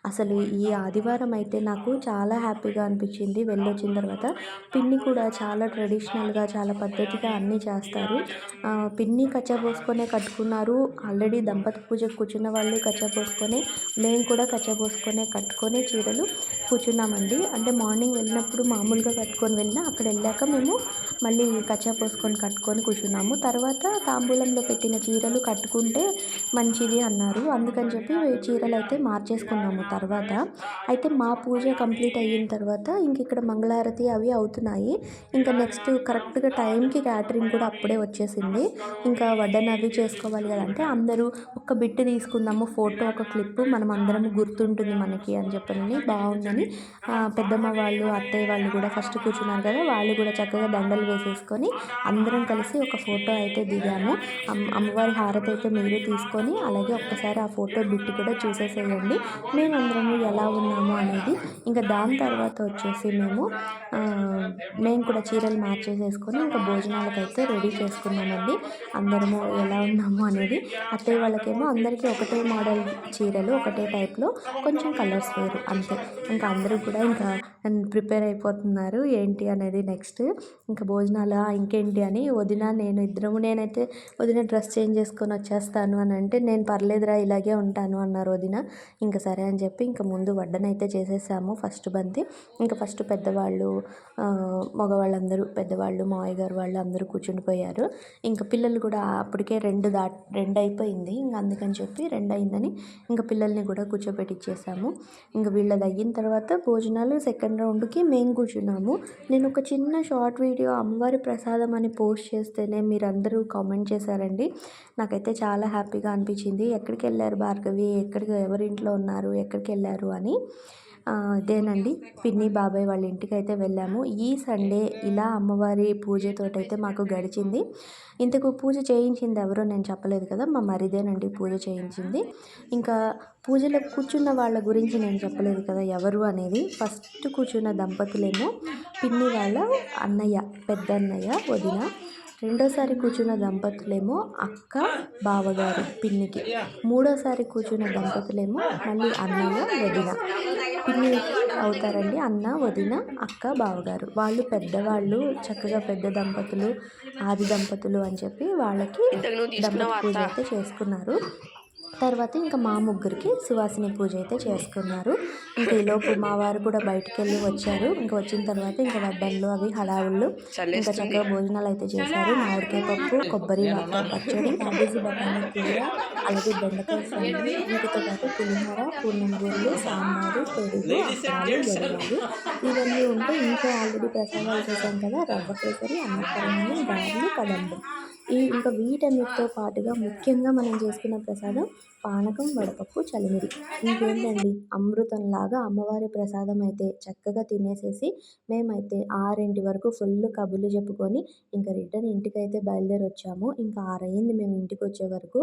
A: అసలు ఈ ఆదివారం అయితే నాకు చాలా హ్యాపీగా అనిపించింది. వెళ్ళొచ్చిన తర్వాత పిన్ని కూడా చాలా ట్రెడిషనల్గా చాలా పద్ధతిగా అన్నీ చేస్తారు. పిన్ని కచ్చా పోసుకొనే కట్టుకున్నారు. ఆల్రెడీ దంపతి పూజకు కూర్చున్న వాళ్ళు కచ్చా పోసుకొని, మేము కూడా కచ్చా పోసుకొనే కట్టుకొని చీరలు కూర్చున్నామండి. అంటే మార్నింగ్ వెళ్ళినప్పుడు మామూలుగా కట్టుకొని వెళ్ళినా అక్కడ వెళ్ళాక మేము మళ్ళీ కచ్చా పోసుకొని కట్టుకొని కూర్చున్నాము. తర్వాత తాంబూలంలో పెట్టిన చీరలు కట్టుకుంటే మంచిది అన్నారు. అందుకని చెప్పి చీరలు అయితే మార్చేసుకున్నాము తర్వాత. అయితే మా పూజ కంప్లీట్ అయిన తర్వాత ఇంక ఇక్కడ మంగళారతి అవి అవుతున్నాయి. ఇంకా నెక్స్ట్ కరెక్ట్గా టైంకి క్యాటరింగ్ కూడా అప్పుడే వచ్చేసింది. ఇంకా వడ్డన అవి చేసుకోవాలి కదంటే అందరూ ఒక బిట్ తీసుకుందాము ఫోటో ఒక క్లిప్ మనం అందరం గుర్తుంటుంది మనకి అని చెప్పని బాగుందని పెద్దమ్మ వాళ్ళు అత్తయ్య వాళ్ళు కూడా ఫస్ట్ కూర్చున్నారు కదా, వాళ్ళు కూడా చక్కగా దండలు వేసేసుకొని అందరం కలిసి ఒక ఫోటో అయితే దిగాము. అమ్మవారి హారతి అయితే మీరు తీసుకొని అలాగే ఒక్కసారి ఆ ఫోటో బిట్ కూడా చూసేసేయండి మేమందరము ఎలా ఉన్నాము అనేది. ఇంకా దాని తర్వాత వచ్చేసి మేము కూడా చీరలు మార్చేసేసుకొని ఇంకా భోజనాలకైతే రెడీ చేసుకున్నామండి. అందరము ఎలా ఉన్నాము అనేది. అత్తయ్య వాళ్ళకేమో అందరికీ ఒకటే మోడల్ చీరలు ఒకటే టైప్లో, కొంచెం కలర్స్ వేరు అంతే. ఇంకా అందరూ కూడా ఇంకా ప్రిపేర్ అయిపోతున్నారు ఏంటి అనేది నెక్స్ట్ ఇంకా భోజనాలు ఇంకేంటి అని వదిన నేను ఇద్దరము. నేనైతే వదిన డ్రెస్ చేంజ్ చేసుకొని వచ్చేస్తాను అని అంటే, నేను పర్లేదురా ఇలాగే ఉంటాను అన్నారు వదిన. ఇంకా సరే అని చెప్పి ఇంకా ముందు వడ్డనైతే చేసేసాము ఫస్ట్ బంతి. ఇంకా ఫస్ట్ పెద్దవాళ్ళు మగవాళ్ళందరూ పెద్దవాళ్ళు మావయ్య గారు వాళ్ళు అందరూ కూర్చుండిపోయారు. ఇంకా పిల్లలు కూడా అప్పటికే 2 అయిపోయింది. ఇంకా అందుకని చెప్పి 2 అయిందని ఇంకా పిల్లల్ని కూడా కూర్చోబెట్టిచ్చేసాము. ఇంకా వీళ్ళది అయిన తర్వాత భోజనాలు సెకండ్ రౌండ్కి మేము కూర్చున్నాము. నేను ఒక చిన్న షార్ట్ వీడియో అమ్మవారి ప్రసాదం అని పోస్ట్ చేస్తేనే మీరందరూ కామెంట్ చేశారండి. నాకైతే చాలా హ్యాపీగా అనిపించింది. ఎక్కడికి వెళ్ళారు భార్గవి, ఎవరింట్లో ఉన్నారు, ఎక్కడికి వెళ్ళారు అని. ఇదేనండి పిన్ని బాబాయ్ వాళ్ళ ఇంటికి అయితే వెళ్ళాము. ఈ సండే ఇలా అమ్మవారి పూజతోటైతే మాకు గడిచింది. ఇంతకు పూజ చేయించింది ఎవరో నేను చెప్పలేదు కదా, మా మరిదేనండి పూజ చేయించింది. ఇంకా పూజలో కూర్చున్న వాళ్ళ గురించి నేను చెప్పలేదు కదా ఎవరు అనేది. ఫస్ట్ కూర్చున్న దంపతులేమో పిన్ని వాళ్ళ అన్నయ్య, పెద్దన్నయ్య వదిన. రెండోసారి కూర్చున్న దంపతులేమో అక్క బావగారు పిన్నికి. మూడోసారి కూర్చున్న దంపతులేమో మళ్ళీ అన్నయ్య వదిన. పిన్నికి అవుతారండి అన్న వదిన అక్క బావగారు. వాళ్ళు పెద్దవాళ్ళు చక్కగా పెద్ద దంపతులు ఆది దంపతులు అని చెప్పి వాళ్ళకి దంపతి పూజ అయితే చేసుకున్నారు. తర్వాత ఇంకా మా ముగ్గురికి సువాసిని పూజ అయితే చేసుకున్నారు. ఇంకా ఈలోపు మా వారు కూడా బయటికి వెళ్ళి వచ్చారు. ఇంకా వచ్చిన తర్వాత ఇంకా వడ్డన్లు అవి హడావుళ్ళు ఇంకా చక్కగా భోజనాలు అయితే చేశారు. మామిడికాయ పప్పు, కొబ్బరి వాటర్ పచ్చడి, క్యాబేజీ బఠానీ కూర, అలాగే బెండకాయ ఫ్రై, వీటితో పాటు పులిహోర, పూర్ణం బూరెలు, సాంబారు, పెరుగు, అప్పాలు, గొడవలు ఇవన్నీ ఉంటే ఇంకా ఆల్రెడీ ప్రసాదాలు చేశాం కదా, రవ్వ కేసరి, అన్నపూర్ణలు, గారెలు, కదంబం. ఇంకా వీటన్నిటితో పాటుగా ముఖ్యంగా మనం చేసుకున్న ప్రసాదం పానకం, వడపప్పు, చలిమిడి. ఇంకేంటండి అమృతంలాగా అమ్మవారి ప్రసాదం అయితే చక్కగా తినేసేసి మేమైతే 6 వరకు ఫుల్ కబుర్లు చెప్పుకొని ఇంకా రిటర్న్ ఇంటికైతే బయలుదేరి వచ్చాము. ఇంకా 6 అయింది మేము ఇంటికి వచ్చే వరకు.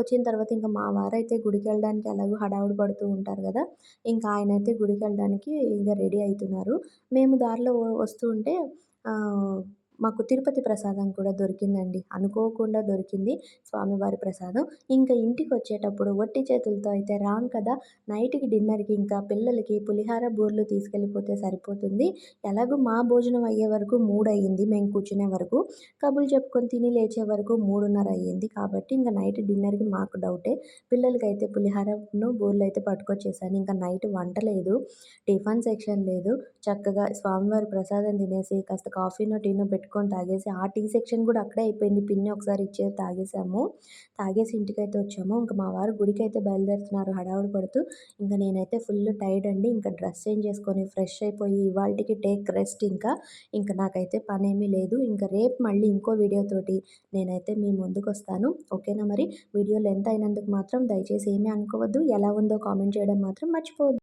A: వచ్చిన తర్వాత ఇంకా మా వారైతే గుడికి వెళ్ళడానికి ఎలాగో హడావుడి పడుతూ ఉంటారు కదా, ఇంకా ఆయన అయితే గుడికి వెళ్ళడానికి ఇంకా రెడీ అవుతున్నారు. మేము దారిలో వస్తూ ఉంటే మాకు తిరుపతి ప్రసాదం కూడా దొరికిందండి. అనుకోకుండా దొరికింది స్వామివారి ప్రసాదం. ఇంకా ఇంటికి వచ్చేటప్పుడు వట్టి చేతులతో అయితే రాం కదా, నైట్కి డిన్నర్కి ఇంకా పిల్లలకి పులిహార బూరెలు తీసుకెళ్ళిపోతే సరిపోతుంది. ఎలాగో మా భోజనం అయ్యే వరకు 3 అయ్యింది. మేము కూర్చునే వరకు కబుర్లు చెప్పుకొని తిని లేచే వరకు 3:30 అయ్యింది. కాబట్టి ఇంకా నైట్ డిన్నర్కి మాకు డౌటే. పిల్లలకైతే పులిహారను బూరెలు అయితే పట్టుకొచ్చేసాను. ఇంకా నైట్ వంట లేదు, టిఫిన్ సెక్షన్ లేదు. చక్కగా స్వామివారి ప్రసాదం తినేసి కాస్త కాఫీనో టీనో పెట్టుకొని తాగేసి ఆ టీ సెక్షన్ కూడా అక్కడే అయిపోయింది. పిన్ని ఒకసారి ఇచ్చేది తాగేసాము. తాగేసి ఇంటికైతే వచ్చాము. ఇంకా మా వారు గుడికి అయితే బయలుదేరుతున్నారు హడావుడి పడుతూ. ఇంకా నేనైతే ఫుల్ టైర్డ్ అండి. ఇంకా డ్రెస్ చేంజ్ చేసుకొని ఫ్రెష్ అయిపోయి ఇవాళకి టేక్ రెస్ట్. ఇంకా నాకైతే పనేమీ లేదు. ఇంకా రేపు మళ్ళీ ఇంకో వీడియోతోటి నేనైతే మీ ముందుకు వస్తాను. ఓకేనా మరి. వీడియో లెంత్ అయినందుకు మాత్రం దయచేసి ఏమీ అనుకోవద్దు. ఎలా ఉందో కామెంట్ చేయడం మాత్రం మర్చిపోవద్దు.